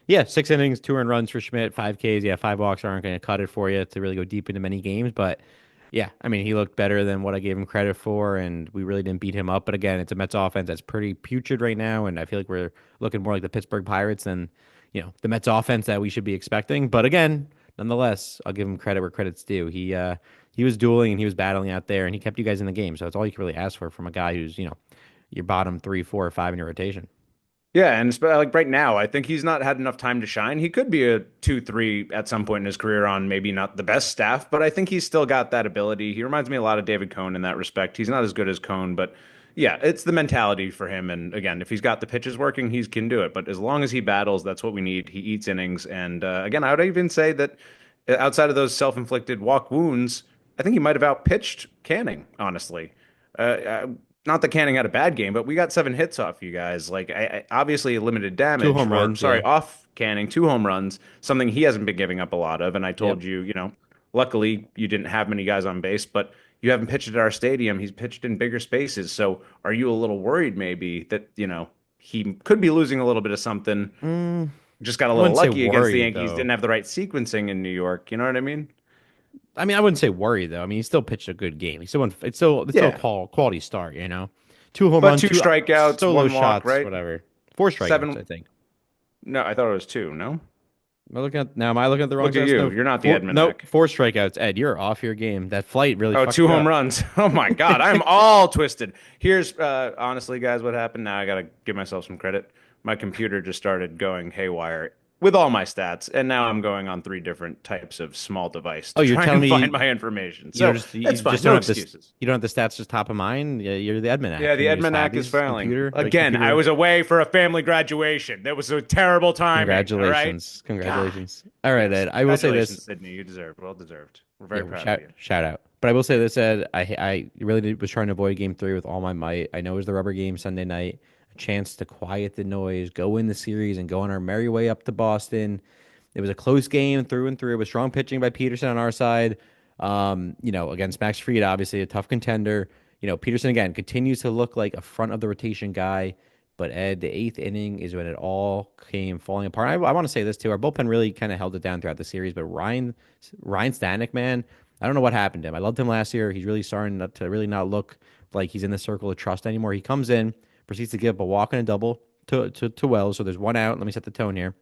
yeah, 6 innings, 2 earned runs for Schmidt, 5 Ks. Yeah, 5 walks aren't going to cut it for you to really go deep into many games. But yeah, I mean, he looked better than what I gave him credit for, and we really didn't beat him up. But again, it's a Mets offense that's pretty putrid right now, and I feel like we're looking more like the Pittsburgh Pirates than, the Mets offense that we should be expecting. But again, nonetheless, I'll give him credit where credit's due. He was dueling and he was battling out there, and he kept you guys in the game. So it's all you can really ask for from a guy who's, your bottom 3, 4, or 5 in your rotation. Yeah, and like right now, I think he's not had enough time to shine. He could be a 2-3 at some point in his career on maybe not the best staff, but I think he's still got that ability. He reminds me a lot of David Cohn in that respect. He's not as good as Cohn, but yeah, it's the mentality for him. And again, if he's got the pitches working, he can do it. But as long as he battles, that's what we need. He eats innings. And again, I would even say that outside of those self-inflicted walk wounds, I think he might have outpitched Canning, honestly. Not that Canning had a bad game, but we got 7 hits off you guys. Like, obviously limited Two damage, home or runs, sorry, yeah. off Canning, 2 home runs, something he hasn't been giving up a lot of. And I Yep. told you, luckily you didn't have many guys on base, but you haven't pitched at our stadium. He's pitched in bigger spaces. So are you a little worried maybe that, he could be losing a little bit of something? Mm, Just got a I little wouldn't say lucky against the worried Yankees, though. didn't have the right sequencing in New York. You know what I mean? I mean, I wouldn't say worried though. I mean, he still pitched a good game. He still won, it's still a Yeah. quality start. 2 home But runs, two two strikeouts, solo one walk, shots, right? whatever. 4 strikeouts, I Seven. think. No, I thought it was two. No. Am I looking at the wrong Look at stats? you. No, You're not the four, nope, Edmanac. 4 strikeouts. Ed, you're off your game. That flight really Oh, fucked two you home up. runs. Oh my God. I'm all twisted. Here's honestly, guys, what happened. Now I gotta give myself some credit. My computer just started going haywire with all my stats, and now I'm going on three different types of small device Oh, to you're try telling and find me my information. you don't So just it's you fine. just don't No have this excuses. you don't have the stats just top of mind. Yeah, you're the Yeah, Edmanac, the and you just have Edmanac is these failing. computer like Again, I computer. was away for a family graduation. That was a terrible timing. All right. Congratulations, God. congratulations. All right, Yes. Ed. I will say this. Congratulations, Sydney. You deserved. Well deserved. We're Yeah, very proud of shout you. shout out. But I will say this, Ed. I really was trying to avoid Game 3 with all my might. I know it was the rubber game Sunday night, a chance to quiet the noise, go win the series, and go on our merry way up to Boston. It was a close game through and through with strong pitching by Peterson on our side. Against Max Fried, obviously a tough contender. Peterson again continues to look like a front of the rotation guy. But Ed, the eighth inning is when it all came falling apart. I want to say this too. Our bullpen really kind of held it down throughout the series, but Ryan Stanek, man, I don't know what happened to him. I loved him last year. He's really starting to really not look like he's in the circle of trust anymore. He comes in, proceeds to give up a walk and a double to Wells. So there's one out. Let me set the tone here.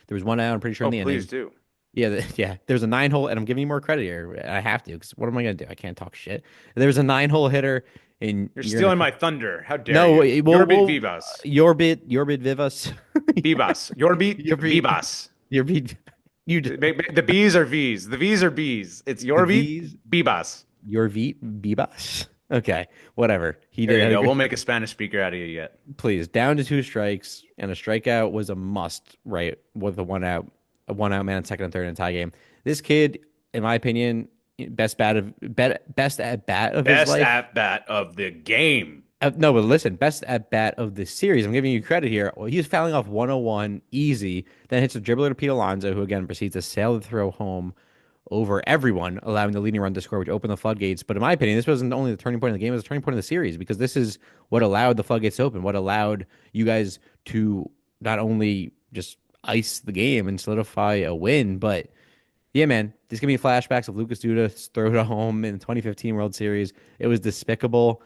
There was one out, I'm pretty sure, in Oh, the please inning. do. Yeah, yeah. There's a 9 hole, and I'm giving you more credit here. I have to, because what am I going to do? I can't talk shit. There's a 9 hole hitter, and You're you're gonna. stealing my thunder. How dare No, you? well, Yorbit well, Vivas. your bit Vivas. Bebas. Yorbit Your beat, Vivas. your beat. You d- The B's are V's. The V's are B's. It's the Yorbit V's, Bebas. your beat Vivas. Okay, whatever. He There did you had a go. good. We'll make a Spanish speaker out of you yet. Please, down to 2 strikes, and a strikeout was a must, right? With a 1 out man, second and third in a tie game. This kid, in my opinion, best at bat of his Best life. at bat of the game. No, but listen, best at bat of the series. I'm giving you credit here. Well, he was fouling off 101 easy, then hits a dribbler to Pete Alonso, who again proceeds to sail the throw home over everyone, allowing the leading run to score, which opened the floodgates. But in my opinion, this wasn't only the turning point of the game; it was the turning point of the series because this is what allowed the floodgates to open, what allowed you guys to not only just ice the game and solidify a win, but yeah, man, this give me flashbacks of Lucas Duda's throw to home in the 2015 World Series. It was despicable.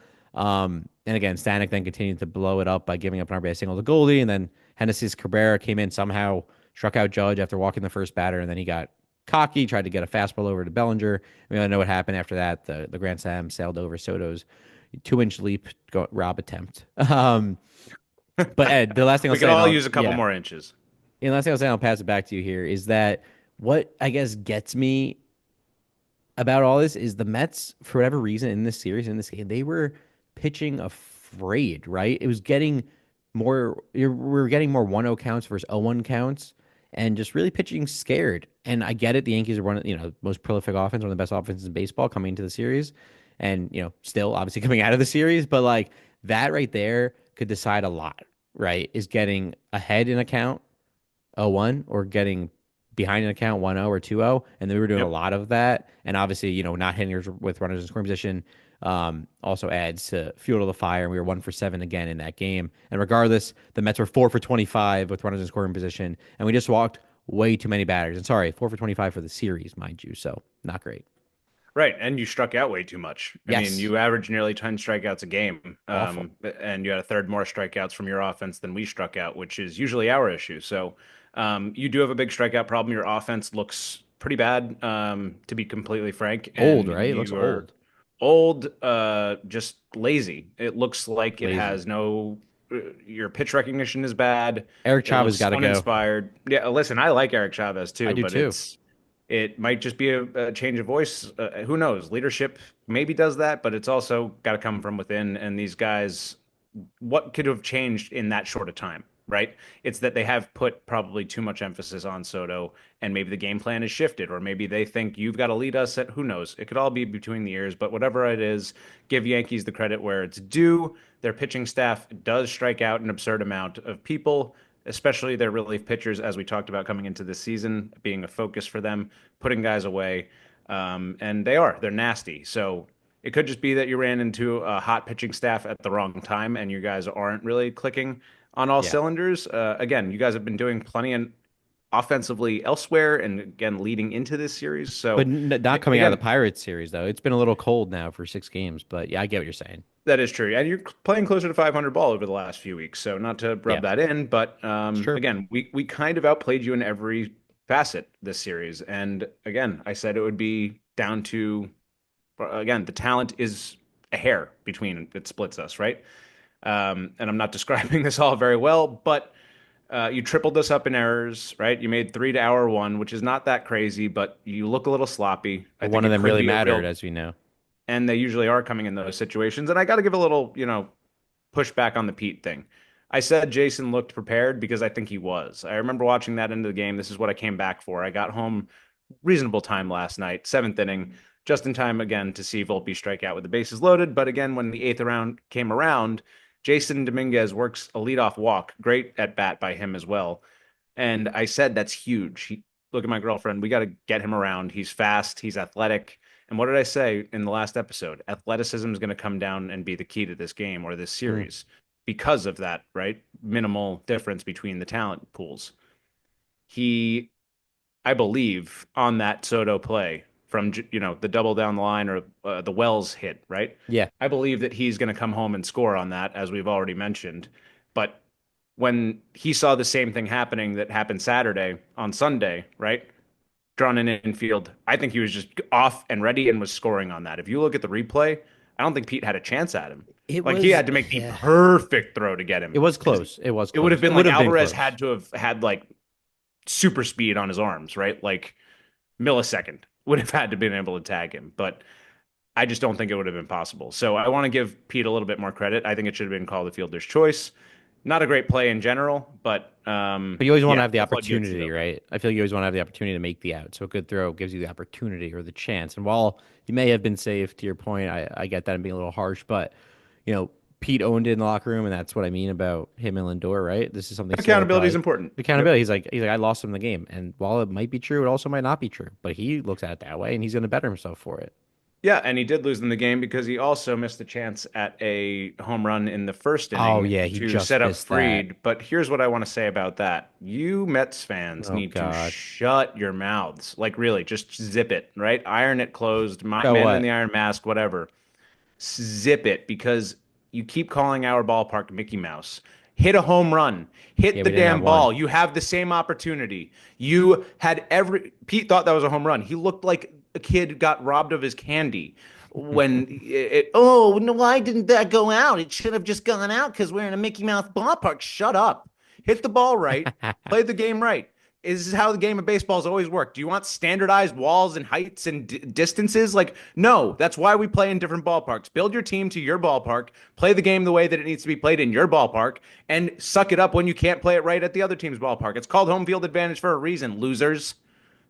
And again, Stanek then continued to blow it up by giving up an RBI single to Goldie, and then Hennessy's Cabrera came in somehow, struck out Judge after walking the first batter, and then he got cocky, tried to get a fastball over to Bellinger. We don't know what happened after that. The Grand Slam sailed over Soto's 2 inch leap rob attempt. But Ed, the last thing I'll We could say, and all I'll use a couple yeah, more inches. and the last thing I'll say, and I'll pass it back to you here, is that what I guess gets me about all this is the Mets, for whatever reason, in this series, in this game, they were pitching afraid, right? It was getting we were getting more 1-0 counts versus 0-1 counts and just really pitching scared. And I get it. The Yankees are one of, most prolific offense, one of the best offenses in baseball coming into the series. And, still obviously coming out of the series, but like that right there could decide a lot, right? Is getting ahead in a count 0-1 or getting behind an account 1-0 or 2-0. And we were doing a Yep. lot of that. And obviously, not hitting with runners in scoring position also adds to fuel to the fire. And we were 1 for 7 again in that game. And regardless, the Mets were 4 for 25 with runners in scoring position. And we just walked way too many batters. And sorry, 4 for 25 for the series, mind you. So not great. Right, and you struck out way too much. I mean, Yes. you averaged nearly 10 strikeouts a game, Awful. and you had a third more strikeouts from your offense than we struck out, which is usually our issue. So, you do have a big strikeout problem. Your offense looks pretty bad, to be completely frank, Old, and right? It looks you are old. old, just lazy. It looks like it Lazy. has no. Your pitch recognition is bad. Eric It Chavez looks got to go. uninspired. Yeah, listen, I like Eric Chavez I too, do but too. it might just be a change of voice. Who knows? Leadership maybe does that, but it's also got to come from within. And these guys, what could have changed in that short of time, right? It's that they have put probably too much emphasis on Soto, and maybe the game plan is shifted, or maybe they think you've got to lead us at who knows. It could all be between the ears, but whatever it is, give Yankees the credit where it's due. Their pitching staff does strike out an absurd amount of people, especially their relief pitchers, as we talked about coming into this season, being a focus for them, putting guys away. And they're nasty. So it could just be that you ran into a hot pitching staff at the wrong time and you guys aren't really clicking on all Yeah. cylinders. Again, you guys have been doing plenty offensively elsewhere and again leading into this series. But So not coming out of the again, Pirates series, though. It's been a little cold now for 6 games. But yeah, I get what you're saying. that is true. And you're playing closer to 500 ball over the last few weeks. So not to rub Yeah, that in, but it's true. again, we kind of outplayed you in every facet this series. And again, I said it would be down to, again, the talent is a hair between it splits us, right? And I'm not describing this all very well, but you tripled us up in errors, right? You made 3 to hour 1, which is not that crazy, but you look a little sloppy. I But think one of it them could really be a mattered, real, as we know. and they usually are coming in those situations. And I got to give a little, push back on the Pete thing. I said Jason looked prepared because I think he was. I remember watching that end of the game. This is what I came back for. I got home reasonable time last night, seventh inning, just in time again to see Volpe strike out with the bases loaded. But again, when the eighth round came around, Jason Dominguez works a leadoff walk. Great at bat by him as well. And I said that's huge. Look at my girlfriend. We got to get him around. He's fast. He's athletic. And what did I say in the last episode? Athleticism is going to come down and be the key to this game or this Mm, series because of that, right? Minimal difference between the talent pools. He, I believe, on that Soto play from the double down the line or the Wells hit, right? yeah, I believe that he's going to come home and score on that, as we've already mentioned. But when he saw the same thing happening that happened Saturday on Sunday, right? Drawn in infield, I think he was just off and ready and was scoring on that. If you look at the replay, I don't think Pete had a chance at him. it Like he was. had to make the Yeah, perfect throw to get it him was because close. It was it would have close. It been would like have been Alvarez close. had to have had like super speed on his arms, right? Like millisecond would have had to been able to tag him, but I just don't think it would have been possible. So I want to give Pete a little bit more credit. I think it should have been called the fielder's choice. Not a great play in general, but But you always want to yeah, have the the floodgates is opportunity, open. right? I feel like you always want to have the opportunity to make the out. So a good throw gives you the opportunity or the chance. And while you may have been safe, to your point, I get that and being a little harsh, but you know, Pete owned it in the locker room, and that's what I mean about him and Lindor, right? This is something Soto Accountability is probably important. Yep. accountability. He's like, I lost him the game. And while it might be true, it also might not be true. But he looks at it that way and he's gonna better himself for it. Yeah, and he did lose in the game because he also missed the chance at a home run in the first Oh inning yeah, he to just set up missed that. Fried. But here's what I want to say about that. You Mets fans Oh need to God. shut your mouths. Like, really, just zip it, right? Iron it closed, So man in what? the iron mask, whatever. Zip it because you keep calling our ballpark Mickey Mouse. Hit a home run. Yeah, Hit the we didn't have damn one. ball. You have the same opportunity. You had Pete thought that was a home run. He looked like a kid got robbed of his candy when oh no, why didn't that go out? It should have just gone out because we're in a Mickey Mouse ballpark. Shut up. Hit the ball right. Play the game right. This is how the game of baseball has always worked. Do you want standardized walls and heights and distances? Like, no, that's why we play in different ballparks. Build your team to your ballpark, play the game the way that it needs to be played in your ballpark, and suck it up when you can't play it right at the other team's ballpark. It's called home field advantage for a reason, losers.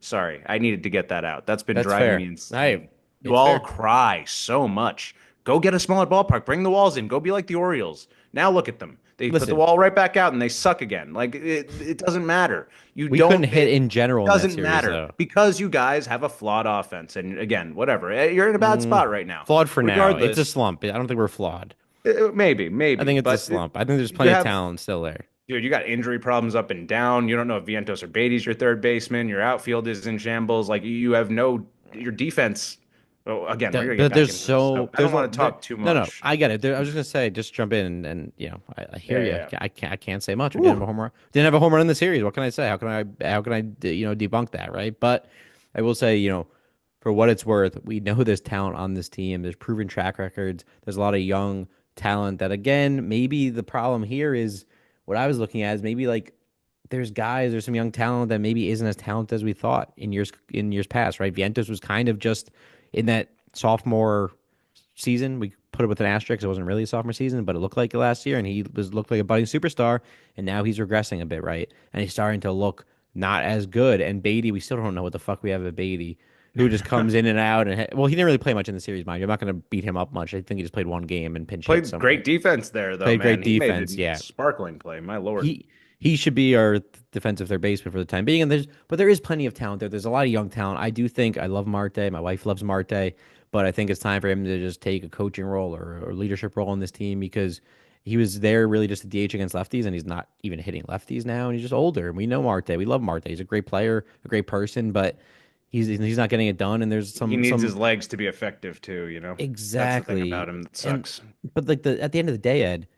Sorry, I needed to get that out. That's been That's driving me fair. insane. Hey, You it's all fair. cry so much. Go get a smaller ballpark. Bring the walls in. Go be like the Orioles. Now look at them. They put the Listen, wall right back out and they suck again. Like it doesn't matter. You we couldn't don't. hit It in general in that doesn't series matter though. because you guys have a flawed offense. And again, whatever. You're in a bad Mm, spot right now. flawed for now. It's a Regardless, slump. I don't think we're flawed. I maybe, think it's a but slump. I think there's you plenty of have talent still there. dude, you got injury problems up and down. You don't know if Vientos or Beatty's your third baseman. Your outfield is in shambles. Like you have no your defense. Oh, again, we're gonna get But back there's into this stuff. so I don't there's want to there. talk too No, no, much. I get it. I was just gonna say, just jump in and I hear Yeah, you. yeah. I can't say much. We didn't have a Whew. home run. Didn't have a home run in the series. What can I say? How can I debunk that, right? But I will say, for what it's worth, we know there's talent on this team. There's proven track records. There's a lot of young talent that, again, maybe the problem here is what I was looking at is maybe like there's some young talent that maybe isn't as talented as we thought in years past, right? Vientos was kind of just in that sophomore season. We put it with an asterisk. It wasn't really a sophomore season, but it looked like it last year, and he was looked like a budding superstar. And now he's regressing a bit, right? And he's starting to look not as good. And Beatty, we still don't know what the fuck we have at Beatty, who just comes in and out. And well, he didn't really play much in the series, mind you. I'm not going to beat him up much. I think he just played one game and pinch hit Played somewhere. great defense there, though, Played great man. He made defense, a yeah. sparkling play. My lord. He should be our defensive third baseman for the time being. But there is plenty of talent there. There's a lot of young talent. I do think I love Marte. My wife loves Marte, but I think it's time for him to just take a coaching role or leadership role in this team because he was there really just to DH against lefties, and he's not even hitting lefties now, and he's just older. And we know Marte. We love Marte. He's a great player, a great person, but he's not getting it done. And there's He some needs some his legs to be effective too, you know? That's the thing about exactly him that and sucks. but like at the end of the day, Ed.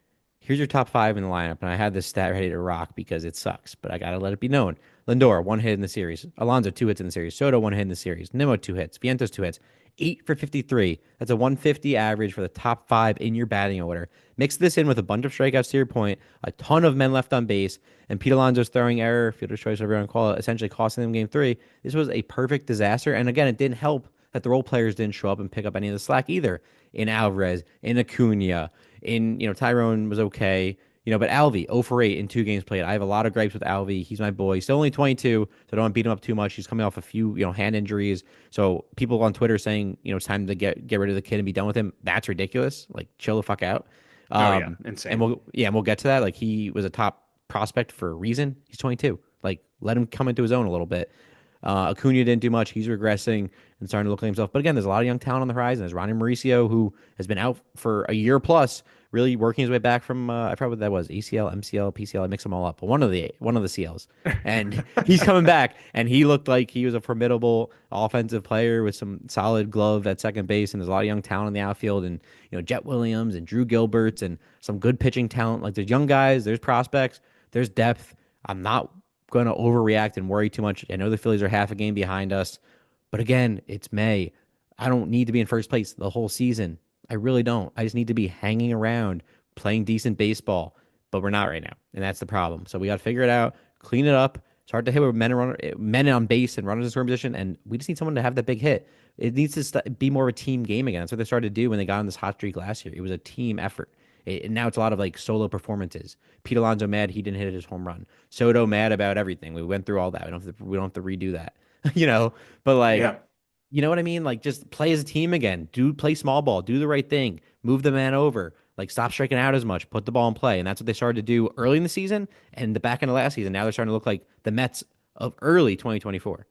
Here's your top five in the lineup, and I had this stat ready to rock because it sucks, but I gotta let it be known. Lindor, one hit in the series. Alonso, two hits in the series. Soto, one hit in the series. Nimmo, two hits. Vientos, two hits. 8 for 53. That's a 150 average for the top five in your batting order. Mix this in with a bunch of strikeouts to your point, a ton of men left on base, and Pete Alonso's throwing error, fielder's choice, whatever you want to call it, essentially costing them game three. This was a perfect disaster. And again, it didn't help that the role players didn't show up and pick up any of the slack either. In Alvarez, in Acuna, Tyrone was okay. But Alvy, 0 for 8 in 2 games played. I have a lot of gripes with Alvy. He's my boy. He's still only 22, so I don't want to beat him up too much. He's coming off a few, hand injuries. So people on Twitter saying, it's time to get rid of the kid and be done with him. That's ridiculous. Like, chill the fuck out. Oh yeah, And insane. we'll get to that. Like, he was a top prospect for a reason. He's 22. Like, let him come into his own a little bit. Acuna didn't do much. He's regressing and starting to look like himself. But again, there's a lot of young talent on the horizon. There's Ronnie Mauricio, who has been out for a year plus, really working his way back from I forgot what that was, ACL, MCL, PCL. I mix them all up, but one of the CLs, and he's coming back, and he looked like he was a formidable offensive player with some solid glove at second base, and there's a lot of young talent in the outfield, and Jet Williams and Drew Gilberts and some good pitching talent. Like, there's young guys, there's prospects, there's depth. I'm not going to overreact and worry too much. I know the Phillies are half a game behind us, but again, it's May. I don't need to be in first place the whole season. I really don't. I just need to be hanging around, playing decent baseball, but we're not right now, and that's the problem. So we got to figure it out, clean it up. It's hard to hit with men on base and runners in scoring position, and we just need someone to have that big hit. It needs to be more of a team game again. That's what they started to do when they got on this hot streak last year. It was a team effort. And now it's a lot of like solo performances. Pete Alonso mad he didn't hit his home run. Soto mad about everything. We went through all that. We don't have to redo that. you know, but like Yeah. you know what I mean? Like, just play as a team again. Play small ball. Do the right thing. Move the man over. Like, stop striking out as much. Put the ball in play. And that's what they started to do early in the season and the back end of last season. Now they're starting to look like the Mets of early 2024.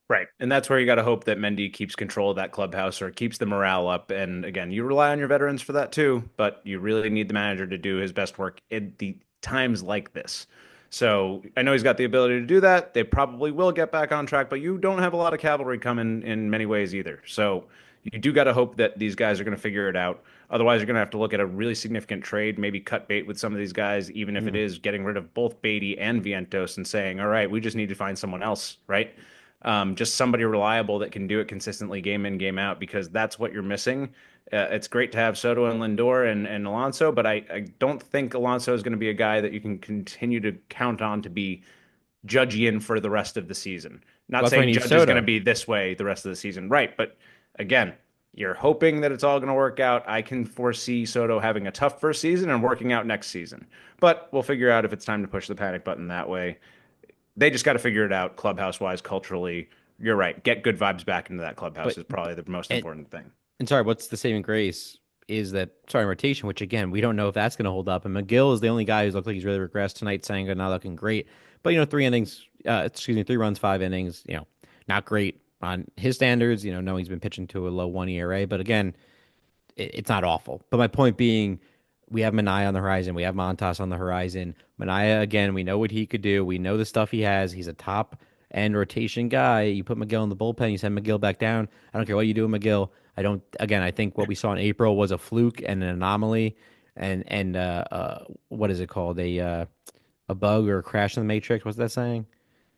Right. And that's where you got to hope that Mendy keeps control of that clubhouse or keeps the morale up. And again, you rely on your veterans for that too, but you really need the manager to do his best work in the times like this. So I know he's got the ability to do that. They probably will get back on track, but you don't have a lot of cavalry coming in many ways either. So you do got to hope that these guys are going to figure it out. Otherwise, you're going to have to look at a really significant trade, maybe cut bait with some of these guys, even if it Mm. is getting rid of both Beatty and Vientos and saying, all right, we just need to find someone else, right? Just somebody reliable that can do it consistently game in, game out, because that's what you're missing. It's great to have Soto and Lindor and Alonso, but I don't think Alonso is going to be a guy that you can continue to count on to be Judgy in for the rest of the season. Well, Not that's why I saying need Judge is going to Soto. be this way the rest of the season, right? But again, you're hoping that it's all going to work out. I can foresee Soto having a tough first season and working out next season, but we'll figure out if it's time to push the panic button that way. They just got to figure it out clubhouse wise, culturally. You're right. Get good vibes back into that clubhouse But is probably the most and, important thing. and sorry, what's the saving grace is that starting rotation, which again, we don't know if that's going to hold up. And McGill is the only guy who's looked like he's really regressed tonight. Senga not looking great, but 3 innings, 3 runs, 5 innings, not great on his standards. Knowing he's been pitching to a low 1 ERA, but again, it's not awful. But my point being, we have Manaya on the horizon. We have Montas on the horizon. Manaya, again, we know what he could do. We know the stuff he has. He's a top end rotation guy. You put McGill in the bullpen, you send McGill back down. I don't care what you do with McGill. Again, I think what we saw in April was a fluke and an anomaly. And what is it called? A bug or a crash in the matrix. What's that saying?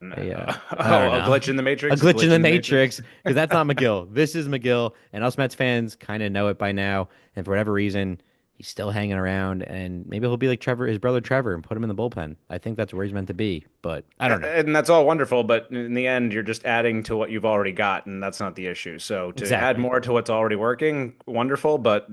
I don't A know. glitch in the A matrix, a glitch in glitch the in the matrix. matrix because that's not McGill. This is McGill, and us Mets fans kind of know it by now. And for whatever reason, he's still hanging around, and maybe he'll be like Trevor, his brother Trevor, and put him in the bullpen. I think that's where he's meant to be, but I don't know And that's all wonderful, but in the end, you're just adding to what you've already got, and that's not the issue. So to add exactly. more to what's already working, wonderful, but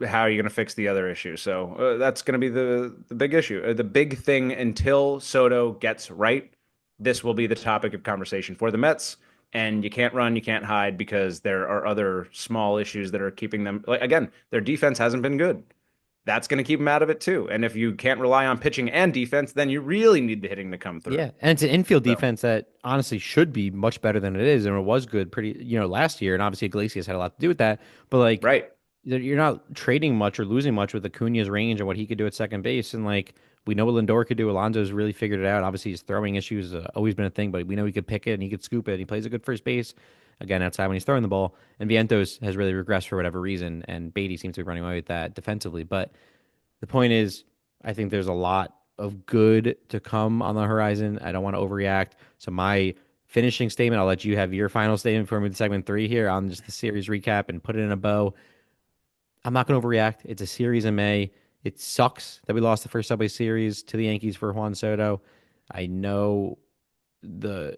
how are you going to fix the other issue? So that's going to be the big issue. The big thing until Soto gets right, this will be the topic of conversation for the Mets. And you can't run, you can't hide because there are other small issues that are keeping them. Like again, their defense hasn't been good. That's going to keep them out of it too. And if you can't rely on pitching and defense, then you really need the hitting to come through. Yeah, and it's an infield So, defense that honestly should be much better than it is, and it was good pretty, last year, and obviously Iglesias had a lot to do with that. But like, right. you're not trading much or losing much with Acuna's range and what he could do at second base, and like we know what Lindor could do. Alonso's really figured it out. Obviously, his throwing issues always been a thing, but we know he could pick it and he could scoop it. He plays a good first base. Again, outside when he's throwing the ball, and Vientos has really regressed for whatever reason, and Beatty seems to be running away with that defensively, but. The point is, I think there's a lot of good to come on the horizon. I don't want to overreact. So my finishing statement, I'll let you have your final statement for me with segment three here on just the series recap and put it in a bow. I'm not going to overreact. It's a series in May. It sucks that we lost the first Subway Series to the Yankees for Juan Soto. I know the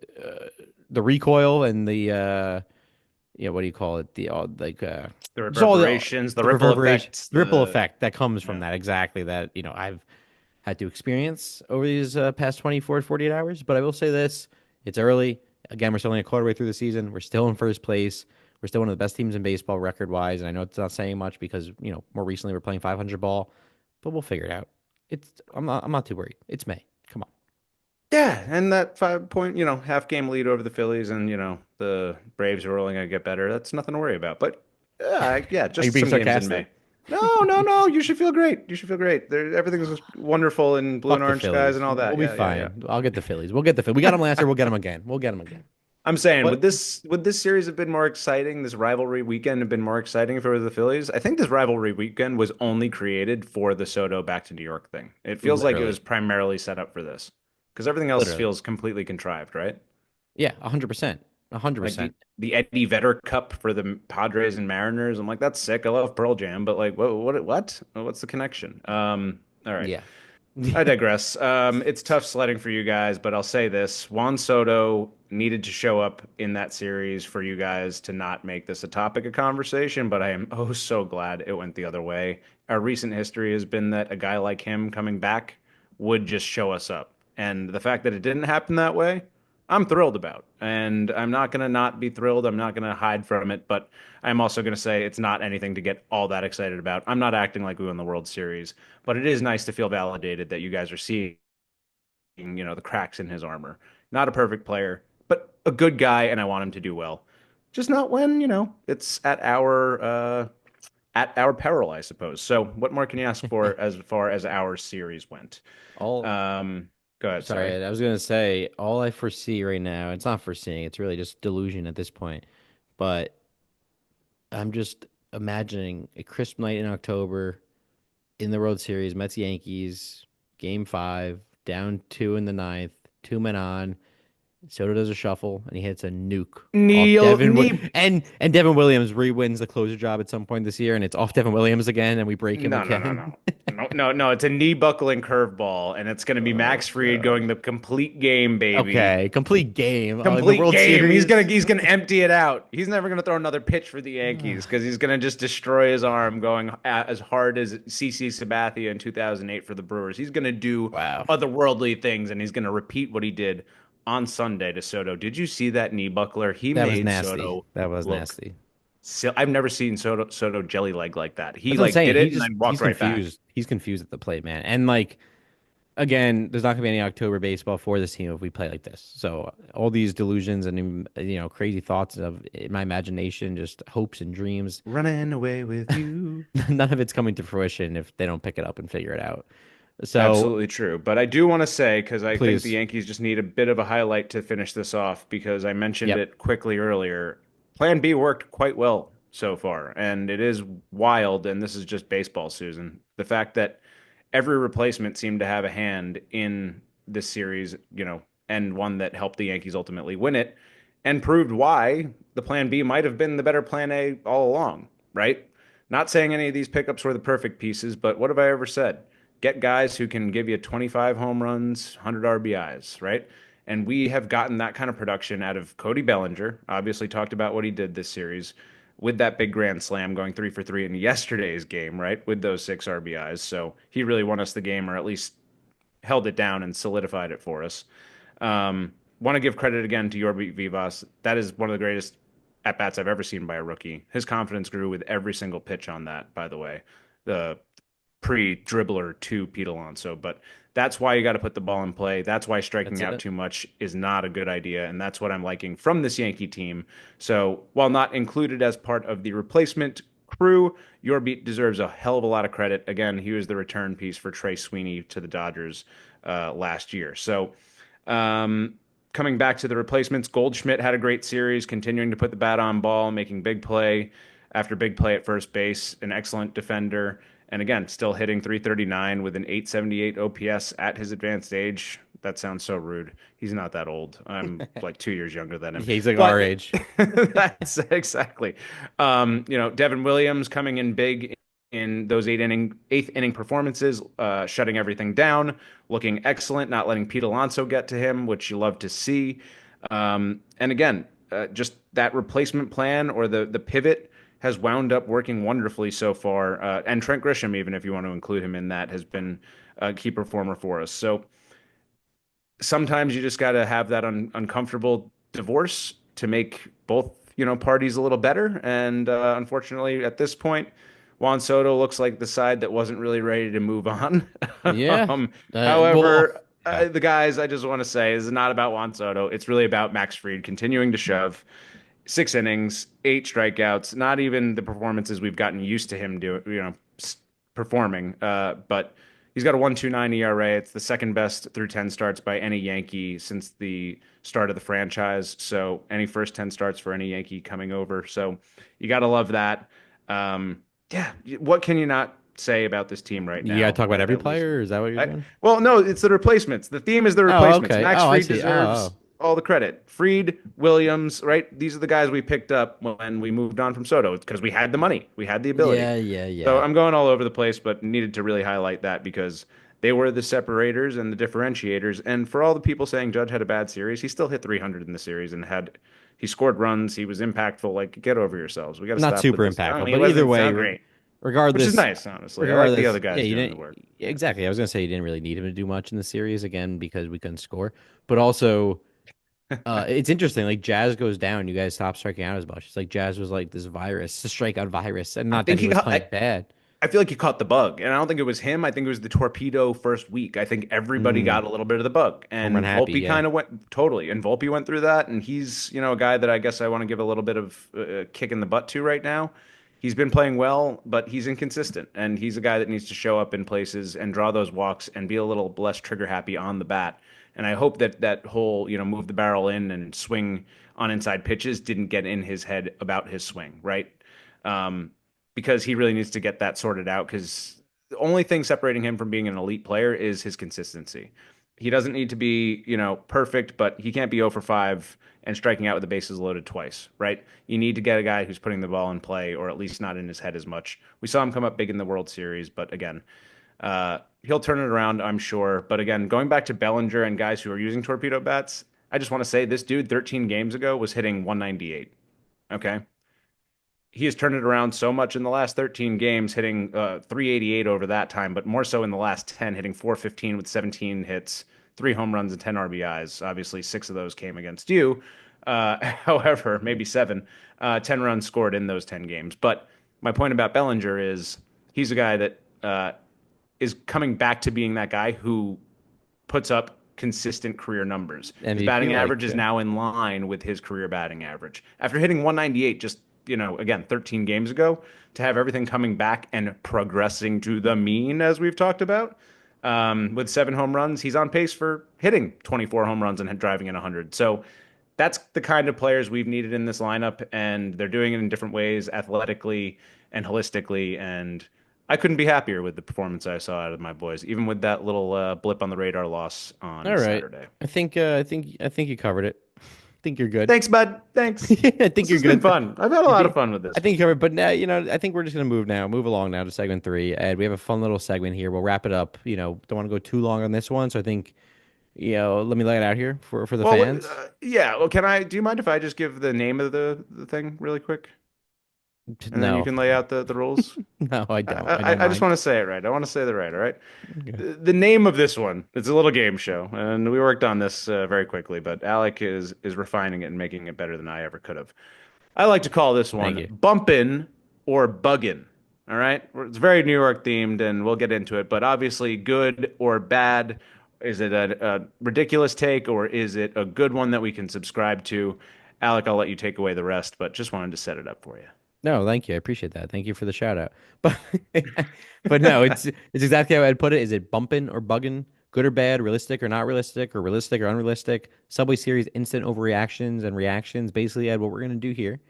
recoil and the what do you call it? The The just all reverberations, the the ripple reverberation, effects, the ripple the effect that comes from yeah. that. Exactly that. I've had to experience over these past 24 to 48 hours. But I will say this: it's early. Again, we're still only a quarter way through the season. We're still in first place. We're still one of the best teams in baseball record wise. And I know it's not saying much because more recently we're playing 500 ball, but we'll figure it out. I'm not too worried. It's May. Come on. Yeah, and that 5 point, half game lead over the Phillies, and the Braves are only gonna get better. That's nothing to worry about. But yeah, Are you just being some games in May. sarcastic? No, no, no. You should feel great. You should feel great. Everything's wonderful in blue and Fuck the orange skies Phillies. and all We'll that. be Yeah, yeah, yeah. fine. I'll get the Phillies. We'll get the Phillies. We got them last year. We'll get them again. We'll get them again. I'm saying, What? would this series have been more exciting? This rivalry weekend have been more exciting if it was the Phillies? I think this rivalry weekend was only created for the Soto back to New York thing. It feels like it was Literally. primarily set up for this because everything else Literally. feels completely contrived, right? Yeah, 100%. Like 100%. the Eddie Vedder Cup for the Padres and Mariners. I'm like, that's sick. I love Pearl Jam, but like, what? What's the connection? All right. Yeah. I digress. It's tough sledding for you guys, but I'll say this: Juan Soto needed to show up in that series for you guys to not make this a topic of conversation. But I am oh so glad it went the other way. Our recent history has been that a guy like him coming back would just show us up, and the fact that it didn't happen that way, I'm thrilled about. And I'm not gonna not be thrilled. I'm not gonna hide from it, but I'm also gonna say it's not anything to get all that excited about. I'm not acting like we won the World Series, but it is nice to feel validated that you guys are seeing, the cracks in his armor. Not a perfect player, but a good guy, and I want him to do well. Just not when, it's at our peril, I suppose. So, what more can you ask for as far as our series went? All Go ahead, Sorry, sorry. Ed, I was gonna say all I foresee right now, it's not foreseeing, it's really just delusion at this point. But I'm just imagining a crisp night in October in the World Series, Mets Yankees, game five, down two in the ninth, two men on. Soto does a shuffle and he hits a nuke off Neil, Neil. and Devin Williams re-wins the closer job at some point this year, and it's off Devin Williams again, and we break him No, no, no, again. no. No, no, no. It's a knee buckling curveball, and it's going to be Oh Max Fried God. going the complete game, baby. Okay, complete game in the Complete World game. He's gonna Series. he's gonna empty it out. He's never gonna throw another pitch for the Yankees because he's gonna just destroy his arm going as hard as CC Sabathia in 2008 for the Brewers. He's gonna do Wow, otherworldly things, and he's gonna repeat what he did on Sunday to Soto. Did you see that knee buckler? He that was made nasty. Soto That was look. nasty. I've never seen Soto jelly leg like that. He That's what I'm like saying. did it and then walked He's right back. confused. He's confused at the plate, man. And like again, there's not gonna be any October baseball for this team if we play like this. So all these delusions and crazy thoughts of in my imagination, just hopes and dreams, Running away with you. none of it's coming to fruition if they don't pick it up and figure it out. So Absolutely true. But I do want to say, because I think the please, Yankees just need a bit of a highlight to finish this off, because I mentioned yep, it quickly earlier. Plan B worked quite well so far, and it is wild, and this is just baseball, Susan. The fact that every replacement seemed to have a hand in this series, and one that helped the Yankees ultimately win it, and proved why the plan B might have been the better plan A all along, right? Not saying any of these pickups were the perfect pieces, but what have I ever said? Get guys who can give you 25 home runs, 100 RBIs, right? And we have gotten that kind of production out of Cody Bellinger. Obviously, talked about what he did this series with that big grand slam going 3 for 3 in yesterday's game, right? With those 6 RBIs. So he really won us the game, or at least held it down and solidified it for us. Want to give credit again to Yorbi Vivas. That is one of the greatest at bats I've ever seen by a rookie. His confidence grew with every single pitch on that, by the way. The pre-dribbler to Pete Alonso, but that's why you got to put the ball in play. That's why that's striking out it. too much is not a good idea, and that's what I'm liking from this Yankee team. So while not included as part of the replacement crew, your beat deserves a hell of a lot of credit. Again, he was the return piece for Trey Sweeney to the Dodgers last year. So um, coming back to the replacements, Goldschmidt had a great series, continuing to put the bat on ball, making big play after big play at first base, an excellent defender. And again, still hitting 339 with an 878 OPS at his advanced age. That sounds so rude. He's not that old. I'm like 2 years younger than him. He's like our But age. that's exactly. Devin Williams coming in big in those eighth inning performances, shutting everything down, looking excellent, not letting Pete Alonso get to him, which you love to see. And again, just that replacement plan or the pivot has wound up working wonderfully so far. And Trent Grisham, even if you want to include him in that, has been a key performer for us. So sometimes you just got to have that uncomfortable divorce to make both, parties a little better. And unfortunately, at this point, Juan Soto looks like the side that wasn't really ready to move on. Yeah. Well, However, yeah. the guys, I just want to say, is not about Juan Soto. It's really about Max Fried continuing to shove. 6 innings, 8 strikeouts, not even the performances we've gotten used to him doing, performing. But he's got a 1.29 ERA. It's the second best through 10 starts by any Yankee since the start of the franchise. So any first 10 starts for any Yankee coming over. So you got to love that. Yeah, what can you not say about this team right You gotta now? talk about every At least player, or is that what you're I, doing? well, no, it's the replacements. The theme is the Oh, replacements. okay. Max Oh, I Fried see. deserves Oh, all the credit. Fried, Williams, right? These are the guys we picked up when we moved on from Soto because we had the money, we had the ability. yeah, yeah, So yeah. I'm going all over the place, but needed to really highlight that because they were the separators and the differentiators. And for all the people saying Judge had a bad series, he still hit 300 in the series and he scored runs. He was impactful. Like, get over yourselves. We got to Not stop with super this. Oh, impactful, he but either wasn't way, so great, which is regardless, nice, honestly. I like the other regardless, yeah, guys you doing the didn't work. yeah, exactly. I was gonna say you didn't really need him to do much in the series again because we couldn't score, but also, it's interesting. Like Jazz goes down, you guys stop striking out as much. It's like Jazz was like this virus, a strikeout virus, and I not that think he he was got. playing bad. I feel like he caught the bug, and I don't think it was him. I think it was the torpedo first week. I think everybody Mm, got a little bit of the bug, home run and happy, Volpe yeah. kind of went totally. And Volpe went through that, and he's a guy that I guess I want to give a little bit of kick in the butt to right now. He's been playing well, but he's inconsistent, and he's a guy that needs to show up in places and draw those walks and be a little less trigger happy on the bat. And I hope that whole move the barrel in and swing on inside pitches didn't get in his head about his swing, right? Um, because he really needs to get that sorted out because the only thing separating him from being an elite player is his consistency. He doesn't need to be, perfect, but he can't be 0 for 5 and striking out with the bases loaded twice, right? You need to get a guy who's putting the ball in play or at least not in his head as much. We saw him come up big in the World Series, but again, he'll turn it around, I'm sure. But again, going back to Bellinger and guys who are using torpedo bats, I just want to say this dude 13 games ago was hitting 198. Okay. He has turned it around so much in the last 13 games, hitting 388 over that time, but more so in the last 10, hitting 415 with 17 hits, 3 home runs, and 10 RBIs. Obviously, 6 of those came against you. However, maybe 7, 10 runs scored in those 10 games. But my point about Bellinger is he's a guy that is coming back to being that guy who puts up consistent career numbers. His MVP batting average like, is now in line with his career batting average. After hitting 198 just, again, 13 games ago, to have everything coming back and progressing to the mean, as we've talked about, with 7 home runs, he's on pace for hitting 24 home runs and driving in 100. So that's the kind of players we've needed in this lineup, and they're doing it in different ways, athletically and holistically. And I couldn't be happier with the performance I saw out of my boys, even with that little blip on the radar loss on all right. Saturday. I think you covered it. I think you're good. Thanks, bud. Thanks. I think This you're has been good. fun. I've had a I lot of think fun with I this think one. you covered, but now, I think we're just gonna move along now to segment three. And we have a fun little segment here. We'll wrap it up. Don't want to go too long on this one, so I think, let me lay it out here for the Well, fans. yeah. Well, do you mind if I just give the name of the thing really quick? And then you No, can lay out the rules? no, I I, don't. I don't I just mind. want to say it right. I want to say the right, all right? Okay. The name of this one, it's a little game show, and we worked on this very quickly, but Alec is refining it and making it better than I ever could have. I like to call this Thank one you. Bumpin or Buggin. All right? It's very New York themed, and we'll get into it, but obviously good or bad. Is it a ridiculous take, or is it a good one that we can subscribe to? Alec, I'll let you take away the rest, but just wanted to set it up for you. No, thank you. I appreciate that. Thank you for the shout out. But but no, it's exactly how I'd put it. Is it bumping or bugging? Good or bad, realistic or not realistic, or realistic or unrealistic? Subway Series instant overreactions and reactions. Basically, Ed, what we're gonna do here.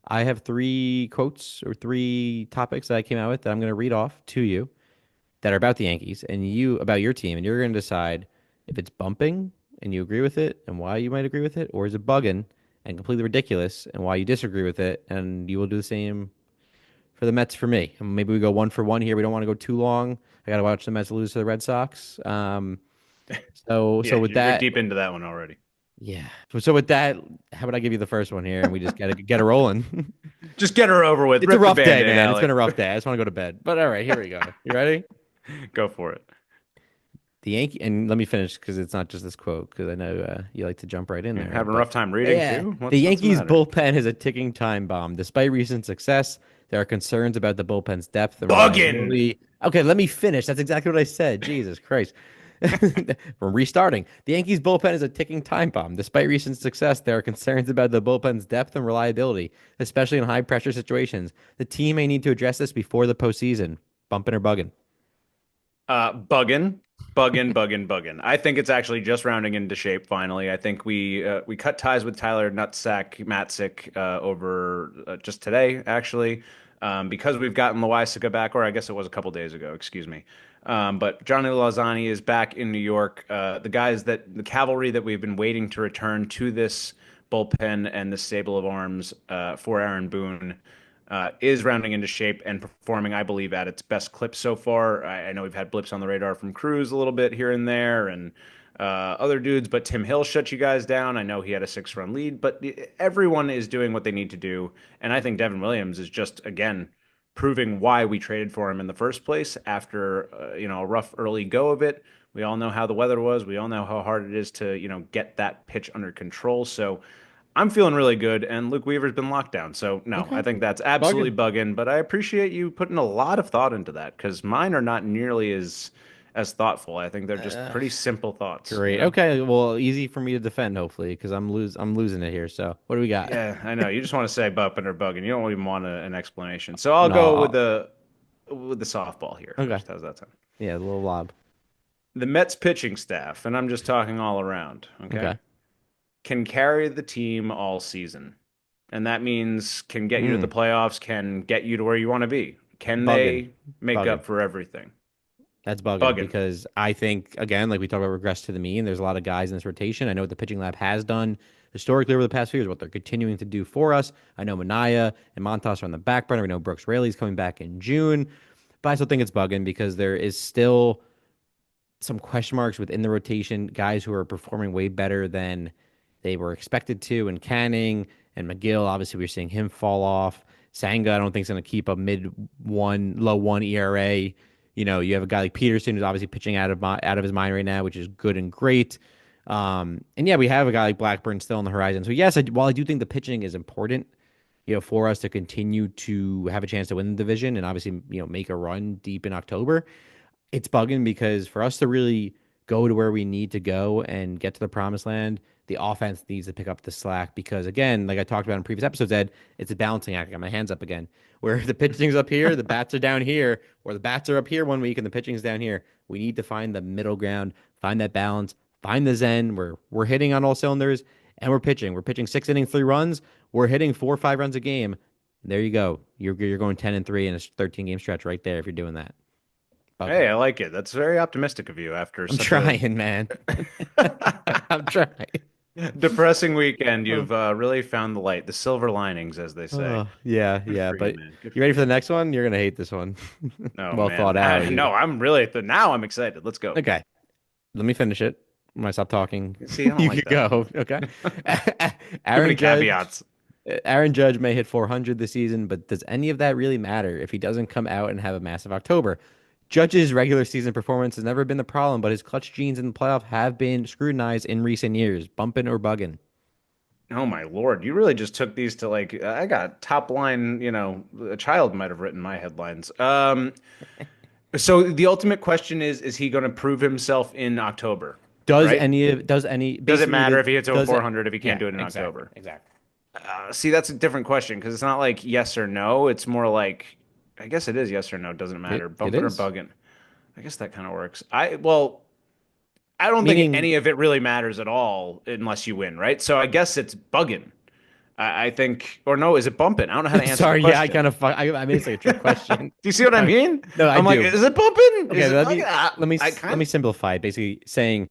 I have three quotes or three topics that I came out with that I'm going to read off to you that are about the Yankees and you about your team, and you're going to decide if it's bumping and you agree with it and why you might agree with it, or is it bugging and completely ridiculous and why you disagree with it, and you will do the same for the Mets for me. And maybe we go one for one here. We don't want to go too long. I got to watch the Mets lose to the Red Sox. So Yeah, with you're that, deep into that one already. yeah. So with that, how about I give you the first one here and we just get it rolling. Just get her over with. It's a Rip the rough day, band-aid, man. It's been Alec. a rough day. I just want to go to bed. But all right, here we go. You ready? Go for it. The Yankee, and let me finish because it's not just this quote, because I know you like to jump right in You're there. having a But rough time reading yeah, too? the What's the Yankees matter? bullpen is a ticking time bomb. Despite recent success, there are concerns about the bullpen's depth and Buggin. reliability. Okay, let me finish. That's exactly what I said. Jesus Christ. From restarting, the Yankees bullpen is a ticking time bomb. Despite recent success, there are concerns about the bullpen's depth and reliability, especially in high pressure situations. The team may need to address this before the postseason. Bumping or bugging? Buggin, buggin. I think it's actually just rounding into shape finally. I think we cut ties with Tyler Nutsack Matzik over just today actually, because we've gotten Loisaga back, or I guess it was a couple days ago. Excuse me. But Johnny Lozani is back in New York. The cavalry that we've been waiting to return to this bullpen and this stable of arms for Aaron Boone is rounding into shape and performing, I believe, at its best clip so far. I know we've had blips on the radar from Cruz a little bit here and there, and other dudes, but Tim Hill shut you guys down. I know he had a 6-run lead, but everyone is doing what they need to do, and I think Devin Williams is just again proving why we traded for him in the first place after a rough early go of it. We all know how the weather was. We all know how hard it is to get that pitch under control. So I'm feeling really good, and Luke Weaver's been locked down. So no, I Okay, think that's absolutely bugging. bugging. But I appreciate you putting a lot of thought into that because mine are not nearly as thoughtful. I think they're just Uh, pretty simple thoughts, you Great. know? Okay. Well, easy for me to defend, hopefully, because I'm losing it here. So what do we got? Yeah, I know. You just want to say bumping or bugging. You don't even want an explanation. So I'll go No. with the softball here Okay. first. How's that sound? Yeah, a little lob. The Mets pitching staff, and I'm just talking all around, okay, Okay. can carry the team all season. And that means can get you to the Mm. playoffs, can get you to where you want to be. Can Bugging. they make Bugging. up for everything? That's bugging Bugging. because I think again, like we talked about regress to the mean, there's a lot of guys in this rotation. I know what the pitching lab has done historically over the past few years, what they're continuing to do for us. I know Manaya and Montas are on the back burner. We know Brooks Raley's coming back in June. But I still think it's bugging because there is still some question marks within the rotation, guys who are performing way better than they were expected to, and Canning and McGill. Obviously, we're seeing him fall off. Sanga, I don't think is going to keep a mid one, low one ERA. You have a guy like Peterson who's obviously pitching out of his mind right now, which is good and great. And yeah, we have a guy like Blackburn still on the horizon. So yes, while I do think the pitching is important, for us to continue to have a chance to win the division and obviously, make a run deep in October, it's bugging because for us to really go to where we need to go and get to the promised land, the offense needs to pick up the slack because again, like I talked about in previous episodes, Ed, it's a balancing act. I got my hands up again. Where the pitching's up here, the bats are down here, or the bats are up here one week and the pitching's down here. We need to find the middle ground, find that balance, find the zen where we're hitting on all cylinders and we're pitching. We're pitching 6 innings, 3 runs. We're hitting 4 or 5 runs a game. There you go. You're going 10-3 in a 13 game stretch right there if you're doing that. Bugging. Hey, I like it. That's very optimistic of you after I'm such a trying, man. I'm trying. depressing weekend. You've really found the light, the silver linings, as they say. Yeah, Good yeah. for you, But man. Good you for ready for you. the next one? You're gonna hate this one. Oh Well thought man, out. You no, I'm really now. I'm excited. Let's go. okay? Let me finish it. When I stop talking, See, I don't you like could that. go. Okay. Too many Aaron Judge. caveats. Aaron Judge may hit 400 this season, but does any of that really matter if he doesn't come out and have a massive October? Judge's regular season performance has never been the problem, but his clutch genes in the playoff have been scrutinized in recent years. Bumping or bugging? Oh my Lord, you really just took these to like I got top line, a child might have written my headlines. So the ultimate question is he going to prove himself in October, right? Does any Does it basically matter if he hits over does it? 400 if he can't Yeah, do it in exactly, October? exactly. See, that's a different question because it's not like yes or no. It's more like I guess it is yes or no. Doesn't matter. It Bumping or is. bugging. I guess that kind of works. I don't think Meaning, any of it really matters at all unless you win, right? So I guess it's bugging. I think, or no, is it Bumpin? I don't know how to answer the Sorry, yeah, I question. kind of I made it like a trick Do question. you see what I Sorry. mean? No, I I'm like, do. is it Bumpin? Okay, Is it let Buggin? me I let me kind simplify it. Basically saying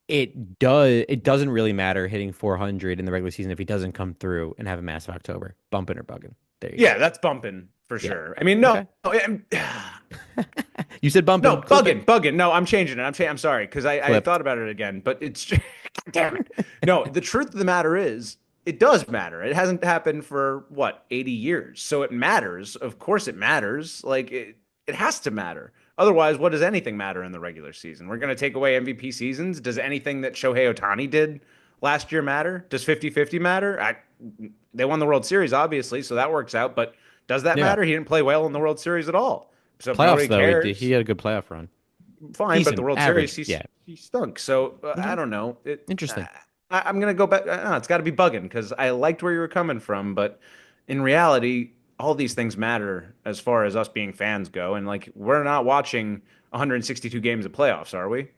it doesn't really matter hitting 400 in the regular season if he doesn't come through and have a massive October. Bumping or bugging. There you go. yeah, that's Bumpin for Yeah. sure. I mean, no, Okay. I'm- You said no, bumping. Clip it. Buggin. No, I'm changing it. I'm sorry because I Flipped. thought about it again, but it's God damn it. No, the truth of the matter is, it does matter. It hasn't happened for what, 80 years. So it matters. Of course it matters. It has to matter. Otherwise, what does anything matter in the regular season? We're going to take away MVP seasons. Does anything that Shohei Ohtani did last year matter? Does 50-50 matter? They won the World Series, obviously, so that works out. But does that Yeah. matter? He didn't play well in the World Series at all. So Playoffs nobody though, he cares. had a good playoff run. Fine, but the Decent, World Series, average. Yeah. he stunk. So I Okay. don't know. Interesting. I'm gonna go back. It's got to be bugging because I liked where you were coming from, but in reality, all these things matter as far as us being fans go. And like, we're not watching 162 games of playoffs, are we?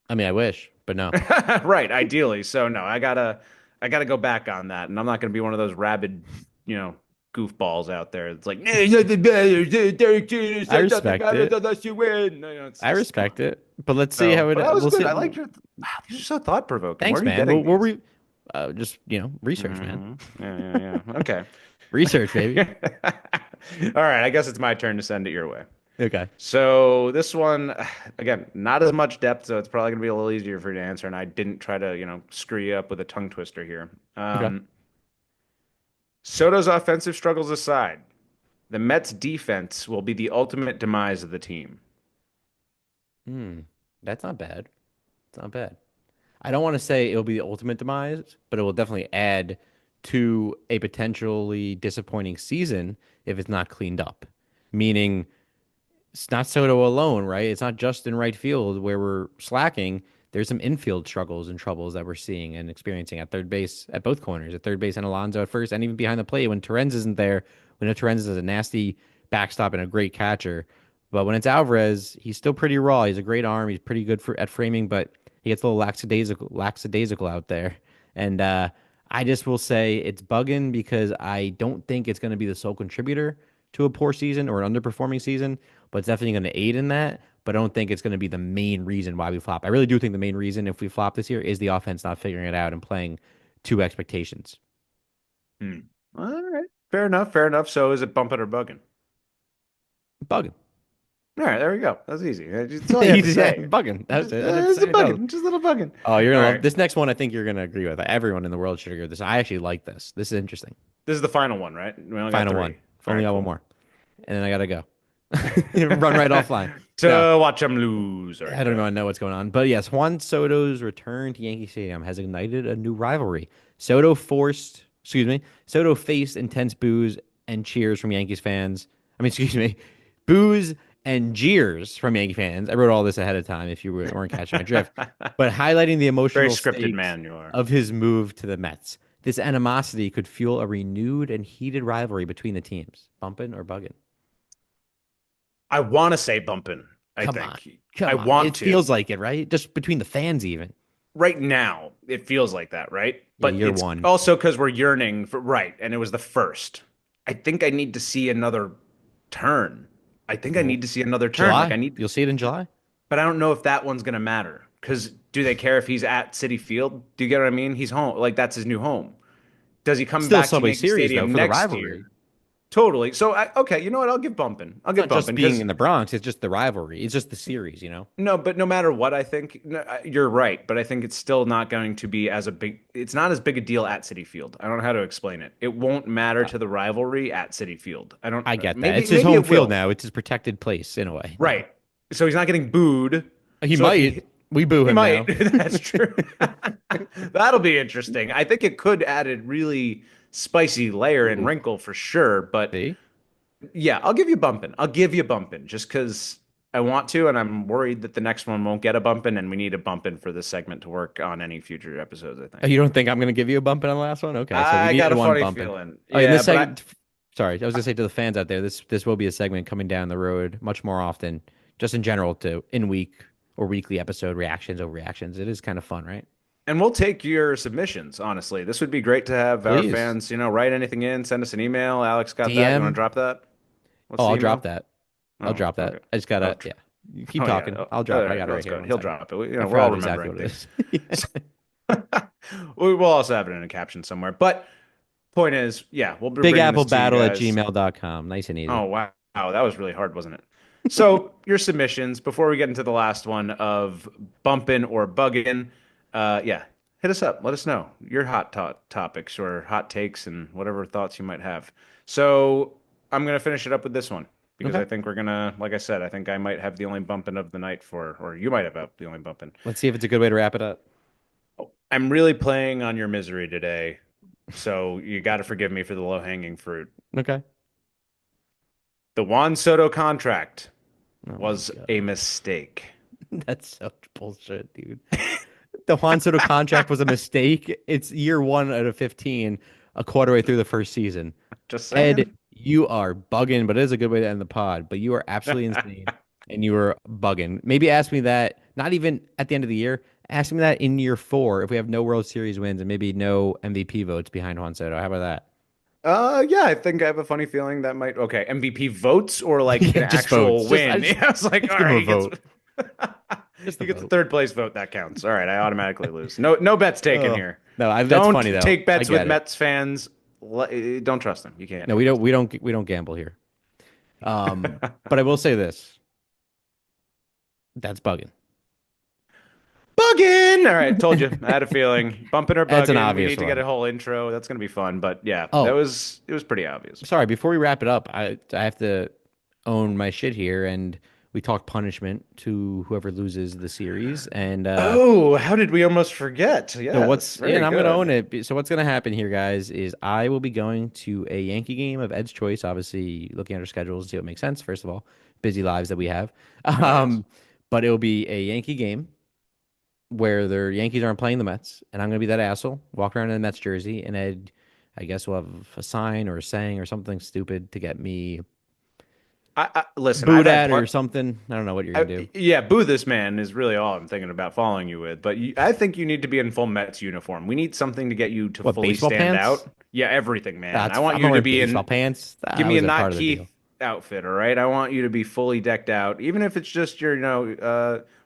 I mean, I wish, but no. Right, ideally. So no, I gotta go back on that, and I'm not gonna be one of those rabid, you know, goofballs out there. It's like, "Nah, nothing matters. Derek Jeter I said nothing respect matters it. unless you win." No, I just come on. respect it. But let's see how So, it. but that was We'll good. see. I like your. Wow, these are so thought provoking. Where Thanks, are you man. getting We'll these? just research, man. Yeah. Okay. Research, baby. All right. I guess it's my turn to send it your way. Okay. So this one, again, not as much depth, so it's probably gonna be a little easier for you to answer. And I didn't try to, screw you up with a tongue twister here. Okay. Soto's offensive struggles aside, the Mets' defense will be the ultimate demise of the team. Hmm. That's not bad. It's not bad. I don't want to say it'll be the ultimate demise, but it will definitely add to a potentially disappointing season if it's not cleaned up. Meaning it's not Soto alone, right? It's not just in right field where we're slacking. There's some infield struggles and troubles that we're seeing and experiencing at third base, at both corners, at third base and Alonso at first, and even behind the plate when Terens isn't there. We know Terens is a nasty backstop and a great catcher. But when it's Alvarez, he's still pretty raw. He's a great arm. He's pretty good at framing, but he gets a little lackadaisical out there. And I just will say it's bugging because I don't think it's going to be the sole contributor to a poor season or an underperforming season, but it's definitely going to aid in that. But I don't think it's going to be the main reason why we flop. I really do think the main reason if we flop this year is the offense not figuring it out and playing to expectations. Hmm. All right. Fair enough. Fair enough. So is it bumping or bugging? Bugging. All right. There we go. That's easy. That's all you had to Yeah, say. bugging. That's Just, it. I didn't have to it's say a anything else. bugging. Just a little bugging. Oh, you're All gonna love right. this next one. I think you're gonna agree with. Everyone in the world should agree with this. I actually like this. This is interesting. This is the final one, right? We only got Final one. three. All Only right, got one cool. more, and then I gotta go. Run right offline. No, To watch them lose. All right, I don't go. even know what's going on. But yes, Juan Soto's return to Yankee Stadium has ignited a new rivalry. Soto faced intense boos and cheers from Yankees fans. I mean, excuse me, boos and jeers from Yankee fans. I wrote all this ahead of time if you weren't catching my drift. But highlighting the Very emotional scripted stakes man you are. of his move to the Mets. This animosity could fuel a renewed and heated rivalry between the teams. Bumpin' or buggin'? I want to say bumping. I Come on. think I Come on. want It to. feels like it, right? Just between the fans, even. Right now, it feels like that, right? Yeah, But year it's one. also because we're yearning for right, and it was the first. I think I need to see another turn. I think I Well, need to see another turn. Like July. I need, You'll see it in July. but I don't know if that one's gonna matter. Because do they care if he's at City Field? Do you get what I mean? He's home. Like that's his new home. Does he come Still back to Subway Yankee Series, though, Stadium for the next year? rivalry. Totally. So okay, you know what? I'll give bumping. I'll It's give not just bumping being because in the Bronx, it's just the rivalry. It's just the series. no, but no matter what, I think no, you're right. But I think it's still not going to be as a big. It's not as big a deal at City Field. I don't know how to explain it. It won't matter Uh, to the rivalry at City Field. I don't. I get that. Maybe It's his maybe home it field will. now. It's his protected place in a way. Right. So he's not getting booed. He So if might. We boo he him might. now. That's true. That'll be interesting. I think it could add a really spicy layer and Ooh. wrinkle for sure. But See? yeah, I'll give you bumping. I'll give you bumping just because I want to, and I'm worried that the next one won't get a bumping, and we need a bumping for this segment to work on any future episodes, I Oh, think. you don't think I'm going to give you a bumping on the last one? Okay, so we I got needed a one funny bumping. feeling. Oh, in Yeah, this but I segment, sorry, I was going to say to the fans out there, this will be a segment coming down the road much more often, just in general to in week or weekly episode reactions, overreactions. It is kind of fun, right? And we'll take your submissions, honestly. This would be great to have our Please. fans, write anything in, send us an email. Alex got that. You want to DM. drop that? What's Oh, the I'll drop email? that. I'll Oh, drop okay. that. I just Oh, gotta, yeah. You keep oh yeah. talking. Oh, I'll all drop it. I right, got it right let's here. go. One He'll second. drop it. I We're all forgot exactly remembering what it things. is. We will also have it in a caption somewhere. But point is, yeah, we'll be Big bringing Apple this to you Battle at guys. gmail.com. Nice and Oh, easy. wow. Wow, that was really hard, wasn't it? So, your submissions before we get into the last one of Bumpin' or Buggin', yeah, hit us up. Let us know your topics or hot takes and whatever thoughts you might have. So, I'm going to finish it up with this one because Okay. I think we're going to, like I said, I think I might have the only bumpin' of the night or you might have the only bumpin'. Let's see if it's a good way to wrap it up. I'm really playing on your misery today, so you got to forgive me for the low-hanging fruit. Okay. The Juan Soto contract Oh my was a God. mistake. That's such bullshit, dude. The Juan Soto contract was a mistake. It's year 1 out of 15, a quarter way through the first season. Just Ed, saying. you are bugging, but it is a good way to end the pod. But you are absolutely insane and you are bugging. Maybe ask me that, not even at the end of the year. Ask me that in year 4 if we have no World Series wins and maybe no MVP votes behind Juan Soto. How about that? Yeah, I think I have a funny feeling that might. Okay, MVP votes or like Yeah, an just votes. actual Just win. Yeah, I was like, just all give him right, a vote. Just he a gets a vote. third place vote. That counts. All right, I automatically lose. No, no bets taken Oh here. no, that's funny Don't though. take I bets with get it. Mets fans. Don't trust them. You can't No, we don't. trust We don't. We don't gamble here. them. But I will say this. That's bugging. Buggin! All right, told you. I had a feeling. Bumping or That's an bugging. We obvious need to get a one. whole intro. That's gonna be fun. But yeah, Oh, it was pretty obvious. sorry. Before we wrap it up, I have to own my shit here, and we talk punishment to whoever loses the series. And Oh, how did we almost forget? so Yes, what's yeah, very and I'm gonna own good. it. So what's gonna happen here, guys, is I will be going to a Yankee game of Ed's choice. Obviously, looking at our schedules to see what makes sense. First of all, busy lives that we have. Oh yes. Um, but it'll be a Yankee game where the Yankees aren't playing the Mets, and I'm gonna be that asshole, walk around in a Mets jersey, and Ed, I guess we'll have a sign or a saying or something stupid to get me Listen. booed at or something. I don't know what you're gonna do. Yeah, boo this man is really all I'm thinking about following you with. But I think you need to be in full Mets uniform. We need something to get you to What, fully baseball stand pants? out. Yeah, everything, man. I That's want I'm not you to wearing be baseball in. pants. Give That me a was a not part of the Keith deal. outfit, all right? I want you to be fully decked out, even if it's just your,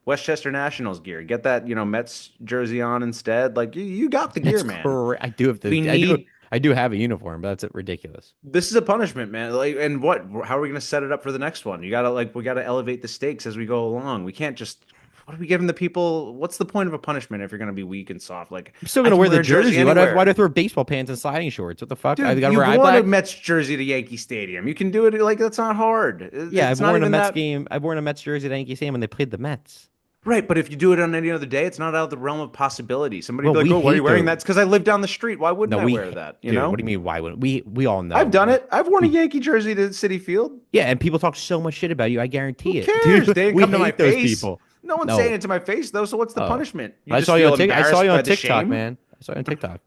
Westchester Nationals gear. Get that, Mets jersey on instead. Like you got the That's gear, man. correct. I do have to. We need I do have a uniform, but that's ridiculous. this is a punishment, man. Like, and what? How are we gonna set it up for the next one? We gotta elevate the stakes as we go along. We can't just. What are we giving the people? What's the point of a punishment if you're gonna be weak and soft? Like, I'm still I gonna can wear the wear a jersey jersey. Why do I anywhere. throw baseball pants and sliding shorts? What the fuck? I Dude, gotta wear you've eye worn a black. Mets jersey to Yankee Stadium. You can do it like that's not hard. Yeah, It's not even that. I've worn a Mets jersey at Yankee Stadium when they played the Mets. Right, but if you do it on any other day, it's not out of the realm of possibility. Somebody'd Well, be like, we "Oh, why are you hate wearing those. that?" It's because I live down the street. Why wouldn't No, I wear that? You dude. What know? do you mean? Why wouldn't we? We all I've know. done it. I've worn a We Yankee jersey to City Field. yeah, and people talk so much shit about you. I Who guarantee it, cares? dude. They didn't We come to my hate those face. people. No one's saying No. it to my face though. So what's the Oh, punishment? You just I feel saw you embarrassed on by the TikTok, shame. man. I saw you on TikTok.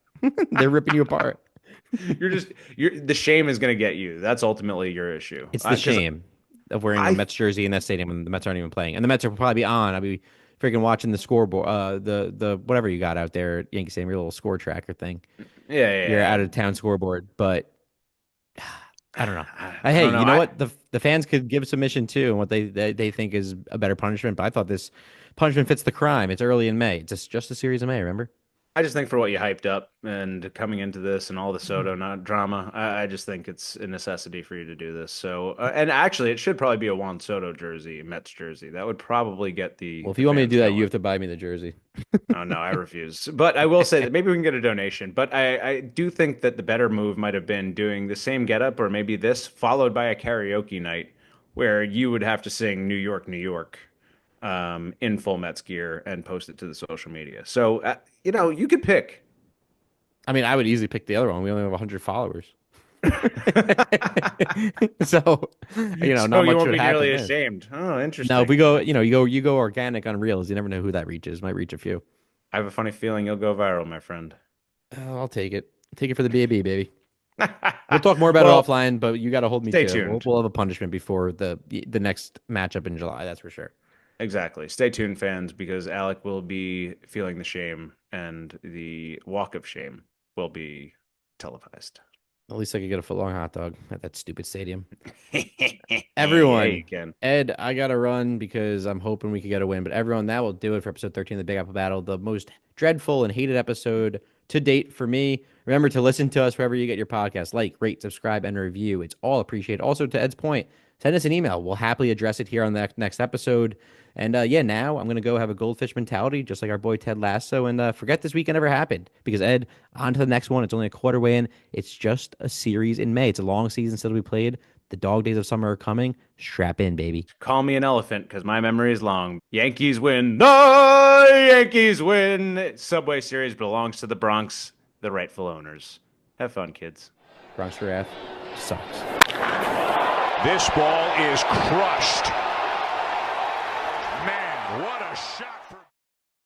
They're ripping you apart. You're the shame is going to get you. That's ultimately your issue. It's the Because shame of wearing a I Mets jersey in that stadium when the Mets aren't even playing, and the Mets are probably on. I'll be freaking watching the scoreboard, the whatever you got out there at Yankee Stadium, your little score tracker thing, your yeah, out of town scoreboard. But I don't know. I Hey, don't know. you know what? The fans could give submission too, and what they think is a better punishment. But I thought this punishment fits the crime. It's early in May. It's just a series of May. Remember? I just think for what you hyped up and coming into this and all the Soto not drama, I just think it's a necessity for you to do this. So, and actually, it should probably be a Juan Soto jersey, Mets jersey. That would probably get Well, if the you want me to fans do that, you have going. to buy me the jersey. Oh no, I refuse. But I will say that maybe we can get a donation. But I do think that the better move might have been doing the same getup or maybe this followed by a karaoke night where you would have to sing New York, New York, in full Mets gear and post it to the social media. So you could pick. I mean, I would easily pick the other one. We only have 100 followers. So, So not you much won't would be happen nearly there. ashamed. Oh, Now, if we interesting. go, you go organic on Reels, you never know who that reaches. Might reach a few. I have a funny feeling you'll go viral, my friend. I'll take it. Take it for the BAB, baby. We'll talk more about it Well, offline, but you got to hold me stay to it. tuned. We'll have a punishment before the next matchup in July. That's for sure. Exactly. Stay tuned, fans, because Alec will be feeling the shame, and the walk of shame will be televised. At least I could get a foot-long hot dog at that stupid stadium. Yeah, you Everyone, can. Ed, I gotta run because I'm hoping we could get a win. But everyone, that will do it for episode 13 of the Big Apple Battle, the most dreadful and hated episode to date for me. Remember to listen to us wherever you get your podcast. Like, rate, subscribe, and review. It's all appreciated. Also, to Ed's point, send us an email. We'll happily address it here on the next episode. And yeah, now I'm gonna go have a goldfish mentality, just like our boy Ted Lasso, and forget this weekend ever happened. Because Ed, on to the next one. It's only a quarter way in. It's just a series in May. It's a long season still to be played. The dog days of summer are coming. Strap in, baby. Call me an elephant because my memory is long. Yankees win. The Yankees win. Subway Series belongs to the Bronx, the rightful owners. Have fun, kids. Bronx Giraffe sucks. This ball is crushed. Man, what a shot.